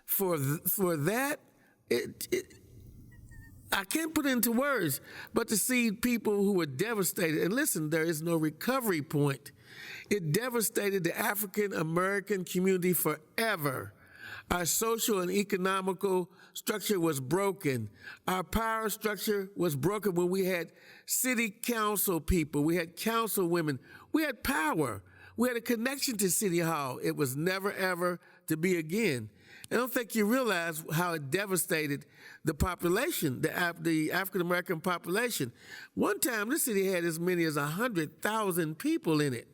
for that, I can't put it into words, but to see people who were devastated, and listen, there is no recovery point. It devastated the African American community forever. Our social and economical structure was broken. Our power structure was broken when we had city council people, we had council women, we had power. We had a connection to City Hall. It was never, ever to be again. I don't think you realize how it devastated the population, the African-American population. One time, this city had as many as 100,000 people in it.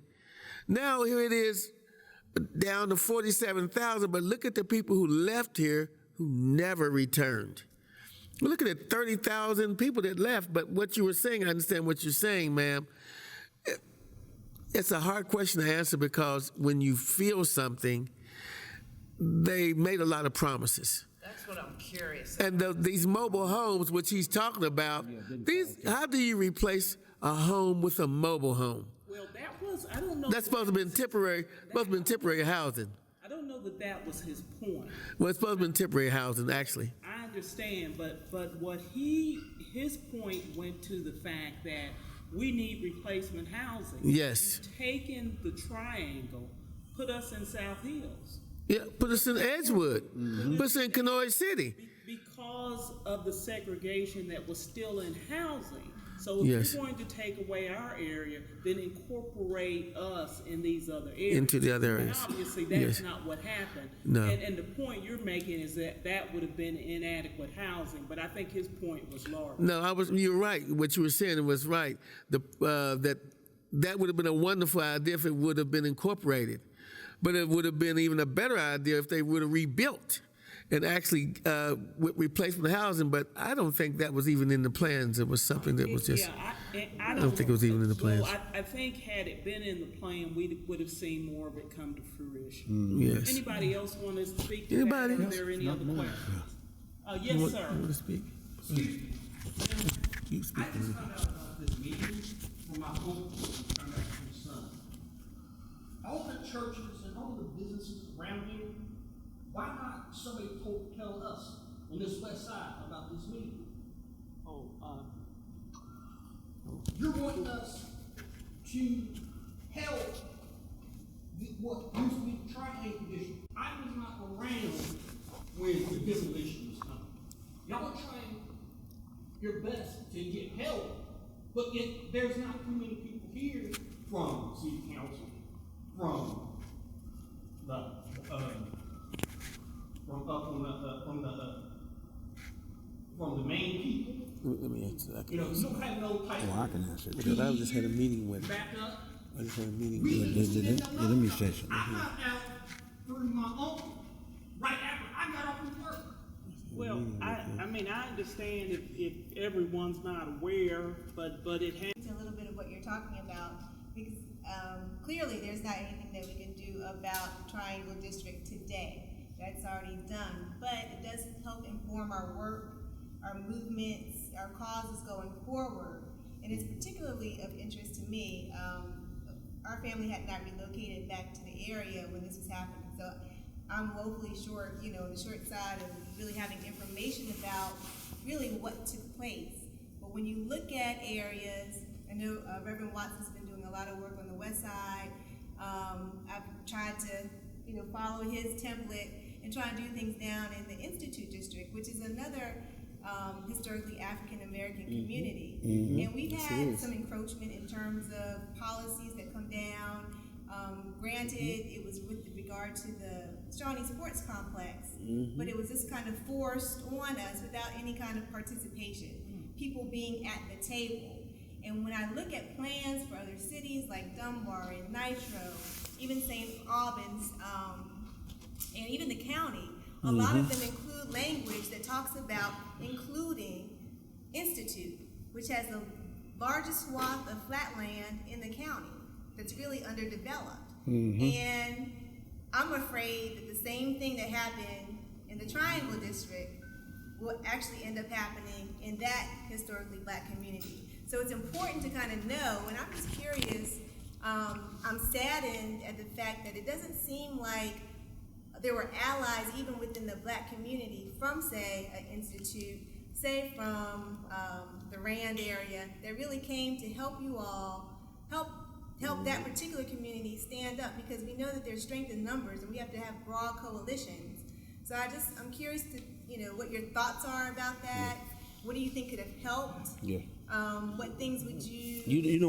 Now, here it is, down to 47,000, but look at the people who left here who never returned. We're looking at 30,000 people that left, but what you were saying, I understand what you're saying, ma'am. It's a hard question to answer because when you feel something, they made a lot of promises. That's what I'm curious about. And these mobile homes, which he's talking about, how do you replace a home with a mobile home? Well, that was, I don't know. That's supposed to have been temporary housing. I don't know that was his point. Well, it's supposed to have been temporary housing, actually. I understand, but what his point went to the fact that we need replacement housing. Yes. You've taken the triangle, put us in South Hills. Yeah, put us in Edgewood. Put us in Kenoi City. Because of the segregation that was still in housing. So if you're going to take away our area, then incorporate us in these other areas. Into the other areas. And obviously, that's not what happened. No. And the point you're making is that would have been inadequate housing, but I think his point was larger. No, you're right. What you were saying was right. That would have been a wonderful idea if it would have been incorporated. But it would have been even a better idea if they would have rebuilt and actually with replacement housing, but I don't think that was even in the plans. It was something that was just, I don't think it was even in the plans. Well, I think had it been in the plan, we would have seen more of it come to fruition. Yes. Anybody else want to speak to Anybody? that? Are there any other questions? Yes, sir. You want to speak? You speak. I just found out about this meeting from my uncle and from my son. All the churches and all the businesses around here, why not somebody tell us on this west side about this meeting? You're wanting us to help what used to be the Triangle District. I was not around when the demolition was coming. Y'all are trying your best to get help, but there's not too many people here from city council, from the main people. Let me answer that. You know, you don't have no type Oh, I can answer it. Because I just had a meeting with. back up. I just had a meeting with. Let me say something. I found out through my uncle right after I got off from work. Well, I mean, I understand if everyone's not aware, but it has. A little bit of what you're talking about, because clearly there's not anything that we can do about Triangle District today. That's already done, but it does help inform our work, our movements, our causes going forward, and it's particularly of interest to me. Our family had not relocated back to the area when this was happening, so I'm woefully short, the short side of really having information about really what took place. But when you look at areas, I know Reverend Watson's been doing a lot of work on the west side. I've tried to, follow his template and try and do things down in the Institute District, which is another historically African American community. And we've had some encroachment in terms of policies that come down. Granted, it was with regard to the Shawnee Sports Complex, but it was just kind of forced on us without any kind of participation, people being at the table. And when I look at plans for other cities like Dunbar and Nitro, even St. Albans, and even the county, a lot of them include language that talks about including Institute, which has the largest swath of flat land in the county that's really underdeveloped. And I'm afraid that the same thing that happened in the Triangle District will actually end up happening in that historically black community. So it's important to kind of know, and I'm just curious, I'm saddened at the fact that it doesn't seem like there were allies even within the black community from, say, an Institute, say from the Rand area, that really came to help you all, help that particular community stand up, because we know that there's strength in numbers and we have to have broad coalitions. So I'm curious to, what your thoughts are about that. What do you think could have helped? What things would you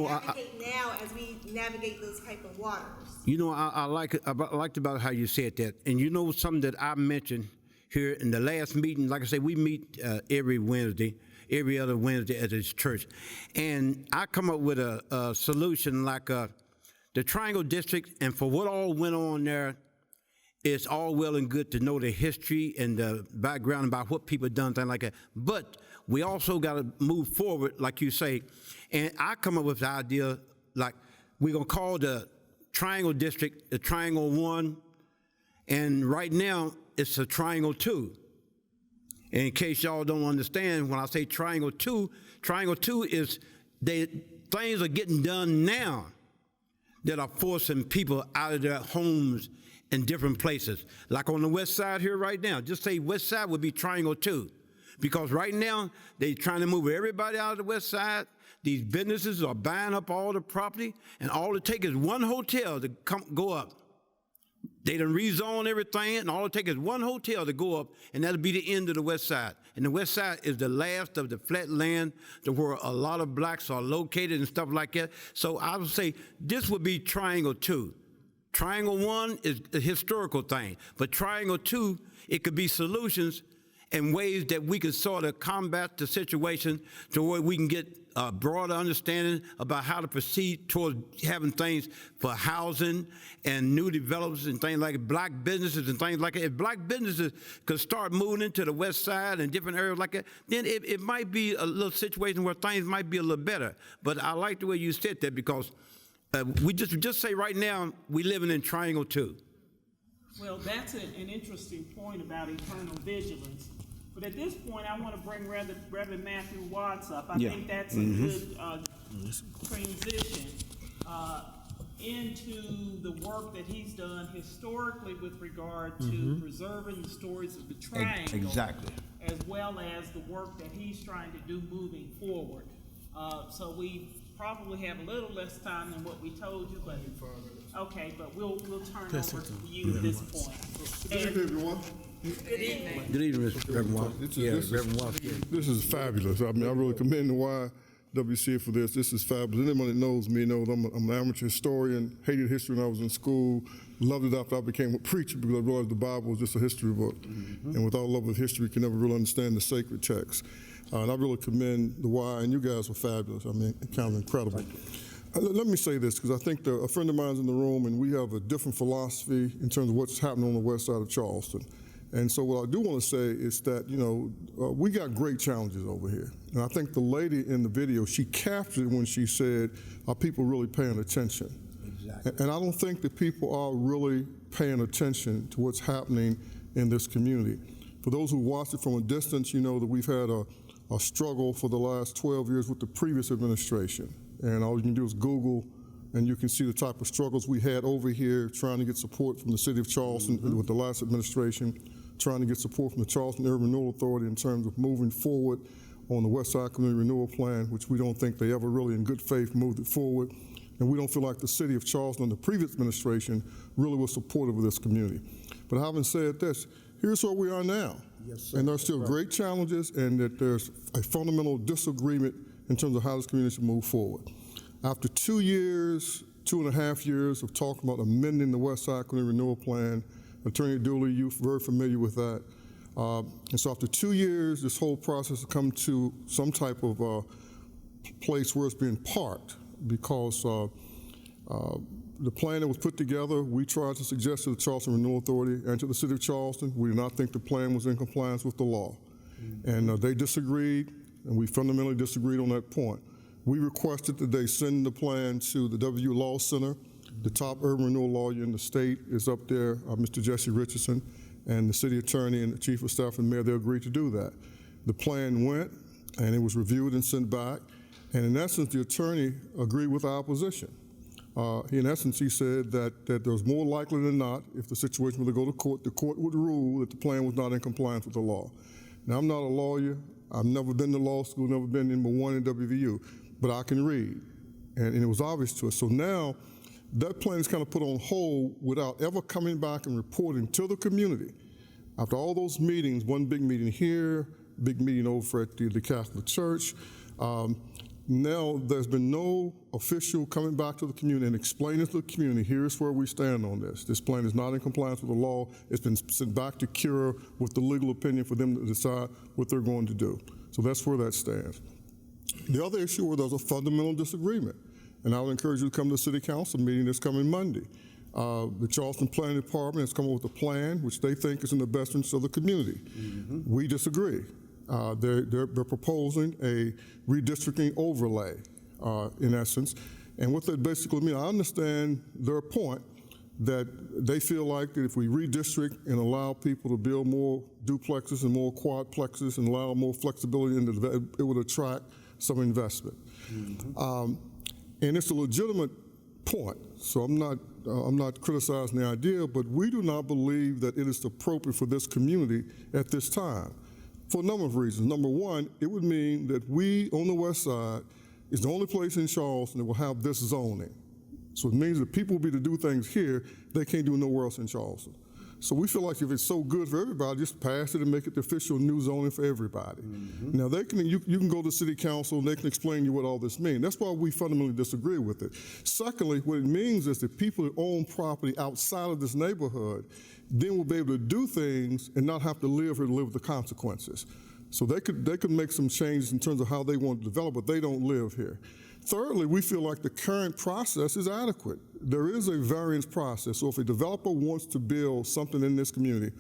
advocate now as we navigate those type of waters? I liked about how you said that. And something that I mentioned here in the last meeting, like I say, we meet every other Wednesday at this church. And I come up with a solution like the Triangle District, and for what all went on there, it's all well and good to know the history and the background about what people done, things like that. But we also got to move forward, like you say. And I come up with the idea, like, we're going to call the Triangle District the Triangle 1, and right now it's a Triangle 2. And in case y'all don't understand, when I say Triangle 2 is things are getting done now that are forcing people out of their homes in different places. Like on the west side here right now, just say west side would be Triangle 2. Because right now, they're trying to move everybody out of the west side. These businesses are buying up all the property, and all it takes is one hotel to go up. They done rezone everything, and all it takes is one hotel to go up, and that'll be the end of the west side. And the west side is the last of the flat land to where a lot of blacks are located and stuff like that. So I would say this would be Triangle 2. Triangle 1 is a historical thing, but Triangle 2, it could be solutions and ways that we can sort of combat the situation to where we can get a broader understanding about how to proceed towards having things for housing and new developments and things like black businesses and things like that. If black businesses could start moving into the west side and different areas like that, then it might be a little situation where things might be a little better. But I like the way you said that, because we just say right now we living in Triangle 2. Well, that's an interesting point about eternal vigilance. But at this point, I want to bring Reverend Matthew Watts up. I think that's a good transition into the work that he's done historically with regard to preserving the stories of the Triangle. Exactly. As well as the work that he's trying to do moving forward. So we probably have a little less time than what we told you, but okay, but we'll turn over to you at this point. Good evening, everyone. Good evening. Good evening, Reverend Watts. Reverend Watts. This is fabulous. I mean, I really commend the YWCA for this. This is fabulous. Anyone that knows me knows I'm an amateur historian, hated history when I was in school, loved it after I became a preacher because I realized the Bible was just a history book. And without love of history, you can never really understand the sacred text. And I really commend the Y, and you guys are fabulous. I mean, kind of incredible. Let me say this, because I think a friend of mine's in the room, and we have a different philosophy in terms of what's happening on the west side of Charleston. And so what I do want to say is that, you know, we got great challenges over here. And I think the lady in the video, she captured it when she said, are people really paying attention? Exactly. And I don't think that people are really paying attention to what's happening in this community. For those who watched it from a distance, you know that we've had a struggle for the last 12 years with the previous administration. And all you can do is Google, and you can see the type of struggles we had over here trying to get support from the city of Charleston with the last administration, trying to get support from the Charleston Urban Renewal Authority in terms of moving forward on the West Side Community Renewal Plan, which we don't think they ever really in good faith moved it forward. And we don't feel like the city of Charleston and the previous administration really was supportive of this community. But having said this, here's where we are now. Yes, sir. And there's still great challenges, and that there's a fundamental disagreement in terms of how this community should move forward. After 2 years, 2.5 years of talking about amending the West Side Community Renewal Plan, Attorney Dooley, you're very familiar with that. And so after 2 years, this whole process has come to some type of place where it's being parked, because the plan that was put together, we tried to suggest to the Charleston Renewal Authority and to the city of Charleston, we did not think the plan was in compliance with the law. And they disagreed, and we fundamentally disagreed on that point. We requested that they send the plan to the W Law Center. The top urban renewal lawyer in the state is up there, Mr. Jesse Richardson, and the city attorney and the chief of staff and mayor, they agreed to do that. The plan went, and it was reviewed and sent back, and in essence, the attorney agreed with our position. In essence, he said that there was more likely than not, if the situation were to go to court, the court would rule that the plan was not in compliance with the law. Now, I'm not a lawyer. I've never been to law school, never been in one in WVU, but I can read, and it was obvious to us. So now, that plan is kind of put on hold without ever coming back and reporting to the community. After all those meetings, one big meeting here, big meeting over at the Catholic Church, now there's been no official coming back to the community and explaining to the community, here's where we stand on this. This plan is not in compliance with the law. It's been sent back to Cura with the legal opinion for them to decide what they're going to do. So that's where that stands. The other issue where there's a fundamental disagreement, and I would encourage you to come to the city council meeting this coming Monday. The Charleston Planning Department has come up with a plan which they think is in the best interest of the community. We disagree. They're proposing a redistricting overlay, in essence. And what that basically means, I understand their point that they feel like that if we redistrict and allow people to build more duplexes and more quadplexes and allow more flexibility, it would attract some investment. And it's a legitimate point, so I'm not criticizing the idea, but we do not believe that it is appropriate for this community at this time, for a number of reasons. Number one, it would mean that we on the west side is the only place in Charleston that will have this zoning. So it means that people will be to do things here they can't do nowhere else in Charleston. So we feel like if it's so good for everybody, just pass it and make it the official new zoning for everybody. Now you can go to city council and they can explain to you what all this means. That's why we fundamentally disagree with it. Secondly, what it means is that people that own property outside of this neighborhood then will be able to do things and not have to live here to live with the consequences. So they could make some changes in terms of how they want to develop, but they don't live here. Thirdly, we feel like the current process is adequate. There is a variance process. So if a developer wants to build something in this community,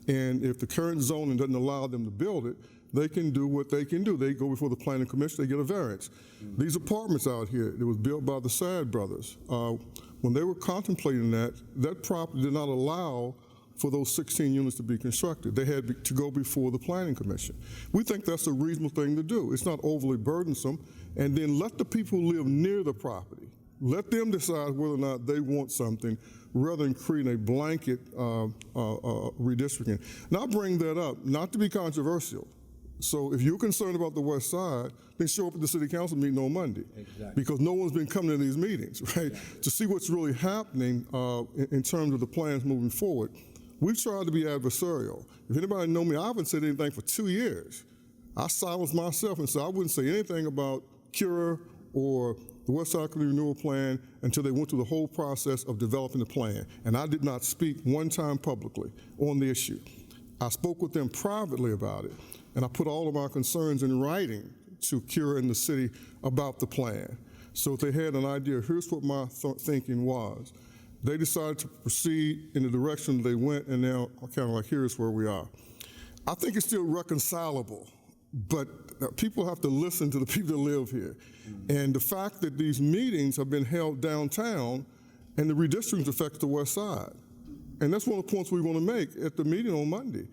and if the current zoning doesn't allow them to build it, they can do what they can do. They go before the planning commission, they get a variance. These apartments out here, it was built by the Sad brothers. When they were contemplating that property did not allow for those 16 units to be constructed. They had to go before the planning commission. We think that's a reasonable thing to do. It's not overly burdensome. And then let the people who live near the property, let them decide whether or not they want something rather than creating a blanket redistricting. Now I bring that up, not to be controversial. So if you're concerned about the West Side, then show up at the city council meeting on Monday. Exactly. Because no one's been coming to these meetings, right? Exactly. To see what's really happening in terms of the plans moving forward. We've tried to be adversarial. If anybody know me, I haven't said anything for 2 years. I silenced myself and said I wouldn't say anything about Cure or the West Side Community Renewal Plan until they went through the whole process of developing the plan. And I did not speak one time publicly on the issue. I spoke with them privately about it, and I put all of our concerns in writing to Cure and the city about the plan. So if they had an idea, here's what my thinking was. They decided to proceed in the direction they went, and now kind of like, here's where we are. I think it's still reconcilable, but people have to listen to the people that live here. And the fact that these meetings have been held downtown and the redistricting affects the West Side. And that's one of the points we want to make at the meeting on Monday.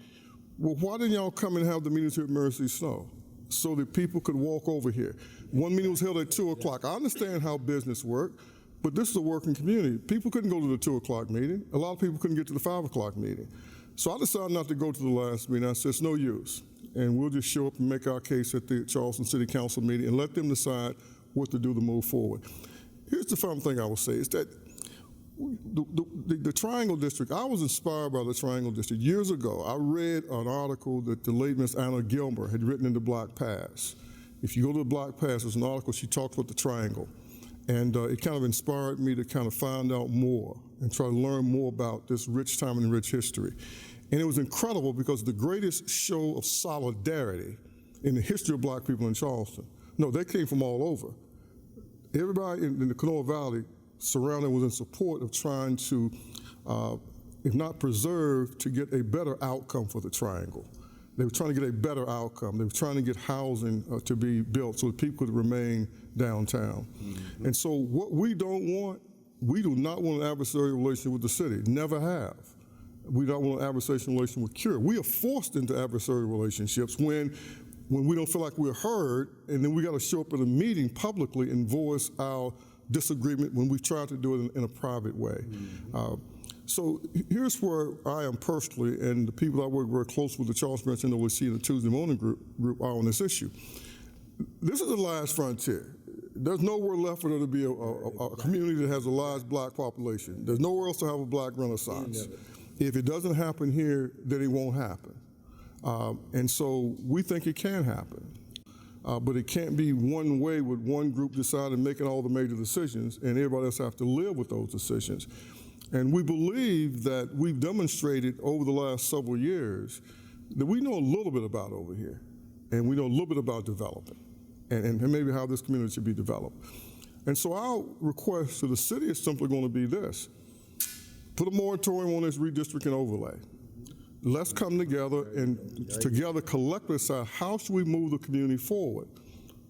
Well, why didn't y'all come and have the meetings here at Mercy Snow so that people could walk over here? One meeting was held at 2 o'clock. I understand how business works, but this is a working community. People couldn't go to the 2 o'clock meeting. A lot of people couldn't get to the 5 o'clock meeting. So I decided not to go to the last meeting. I said, it's no use. And we'll just show up and make our case at the Charleston City Council meeting and let them decide what to do to move forward. Here's the final thing I will say is that the Triangle District, I was inspired by the Triangle District. Years ago, I read an article that the late Miss Anna Gilmer had written in the Black Pass. If you go to the Black Pass, there's an article, she talked about the Triangle. And it kind of inspired me to kind of find out more and try to learn more about this rich time and rich history. And it was incredible because the greatest show of solidarity in the history of black people in Charleston, no, they came from all over. Everybody in the Kanawha Valley surrounding was in support of trying to, if not preserve, to get a better outcome for the Triangle. They were trying to get a better outcome. They were trying to get housing to be built so that people could remain downtown. Mm-hmm. And so what we don't want, we do not want an adversarial relationship with the city, never have. We don't want an adversarial relationship with Cure. We are forced into adversarial relationships when we don't feel like we're heard, and then we got to show up at a meeting publicly and voice our disagreement when we try to do it in a private way. Mm-hmm. So here's where I am personally, and the people I work very close with, the Charleston branch YWCA and the Tuesday morning group are on this issue. This is the last frontier. There's nowhere left for there to be a community that has a large black population. There's nowhere else to have a black renaissance. If it doesn't happen here, then it won't happen. And so we think it can happen. But it can't be one way with one group deciding making all the major decisions and everybody else have to live with those decisions. And we believe that we've demonstrated over the last several years that we know a little bit about over here, and we know a little bit about development, and maybe how this community should be developed. And so our request to the city is simply going to be this: put a moratorium on this redistricting overlay. Let's come together and together collectively decide how should we move the community forward.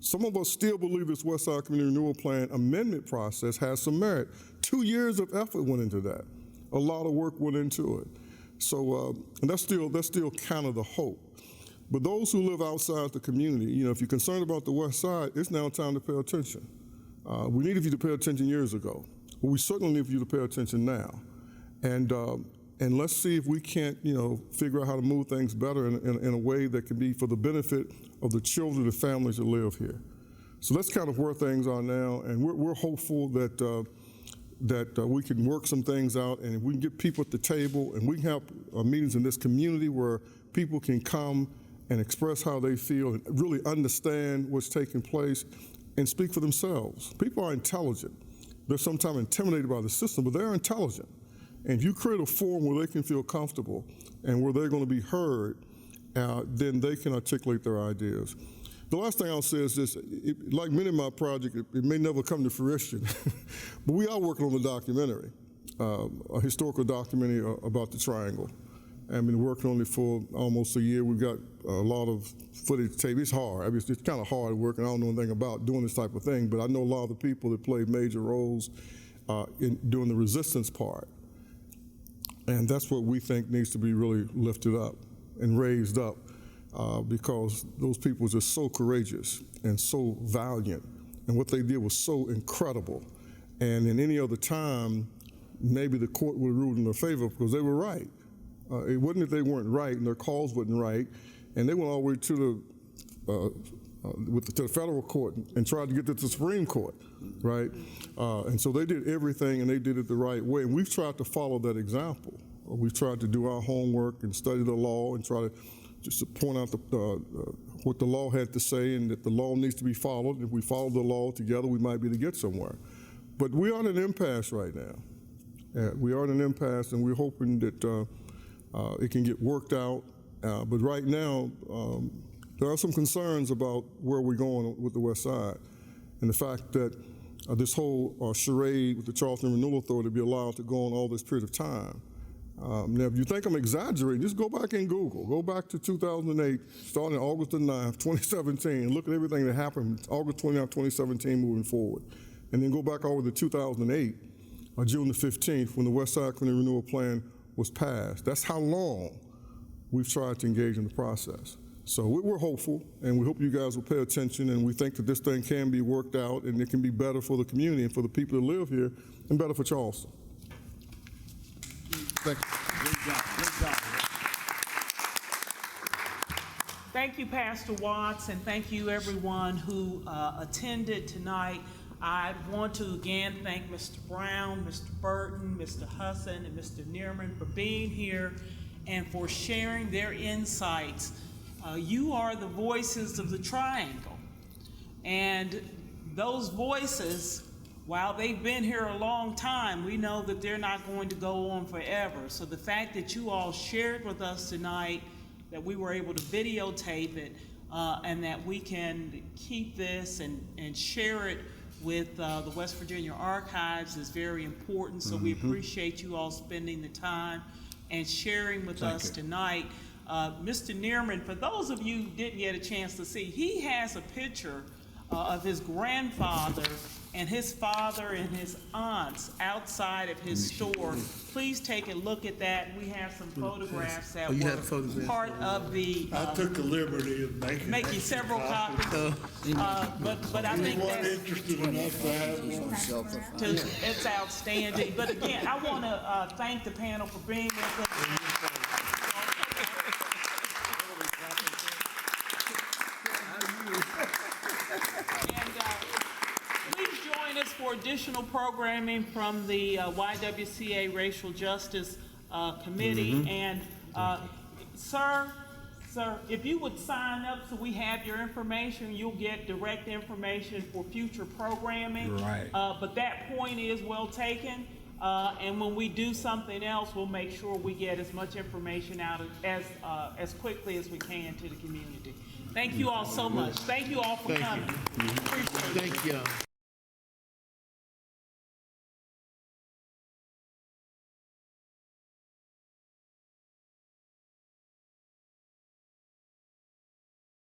Some of us still believe this West Side Community Renewal Plan amendment process has some merit. 2 years of effort went into that. A lot of work went into it. So, and that's still kind of the hope. But those who live outside the community, you know, if you're concerned about the West Side, it's now time to pay attention. We needed you to pay attention years ago, but we certainly need you to pay attention now. And let's see if we can't, you know, figure out how to move things better in a way that can be for the benefit of the children and families that live here. So that's kind of where things are now, and we're hopeful that we can work some things out, and if we can get people at the table, and we can have meetings in this community where people can come and express how they feel and really understand what's taking place and speak for themselves. People are intelligent. They're sometimes intimidated by the system, but they're intelligent. And if you create a forum where they can feel comfortable and where they're going to be heard, then they can articulate their ideas. The last thing I'll say is this, like many of my projects, it may never come to fruition, but we are working on a documentary, a historical documentary about the Triangle. I've been working on it for almost a year. We've got a lot of footage tape. It's hard. I mean, it's kind of hard work, and I don't know anything about doing this type of thing, but I know a lot of the people that played major roles in doing the resistance part. And that's what we think needs to be really lifted up and raised up. Because those people were just so courageous and so valiant, and what they did was so incredible. And in any other time, maybe the court would have ruled in their favor because they were right. It wasn't that they weren't right and their cause wasn't right, and they went all the way to the federal court and tried to get to the Supreme Court, right? And so they did everything and they did it the right way. And we've tried to follow that example. We've tried to do our homework and study the law and try to just to point out what the law had to say, and that the law needs to be followed. If we follow the law together, we might be able to get somewhere. But we are in an impasse right now. We are in an impasse, and we're hoping that it can get worked out. But right now, there are some concerns about where we're going with the West Side, and the fact that this whole charade with the Charleston Renewal Authority be allowed to go on all this period of time. Now, if you think I'm exaggerating, just go back and Google. Go back to 2008, starting August the 9th, 2017, and look at everything that happened August 29th, 2017 moving forward. And then go back over to 2008, June the 15th, when the West Side Community Renewal Plan was passed. That's how long we've tried to engage in the process. So we're hopeful, and we hope you guys will pay attention, and we think that this thing can be worked out, and it can be better for the community and for the people that live here, and better for Charleston. Thank you. Great job. Great job. Thank you, Pastor Watts, and thank you everyone who attended tonight. I want to again thank Mr. Brown, Mr. Burton, Mr. Husson, and Mr. Nearman for being here and for sharing their insights. You are the voices of the Triangle, and those voices, while they've been here a long time, we know that they're not going to go on forever. So the fact that you all shared with us tonight, that we were able to videotape it, and that we can keep this and share it with the West Virginia Archives is very important. So we appreciate you all spending the time and sharing with us tonight. Mr. Nearman, for those of you who didn't get a chance to see, he has a picture of his grandfather and his father and his aunts outside of his store. Please take a look at that. We have some photographs that were part of the. I took the liberty of making several copies. But I think that's interested enough to have it's outstanding. But again, I want to thank the panel for being with us. For additional programming from the YWCA Racial Justice Committee. And sir, if you would sign up so we have your information, you'll get direct information for future programming. Right. But that point is well taken. And when we do something else, we'll make sure we get as much information out as quickly as we can to the community. Thank you all so much. Thank you all for coming. Thank you.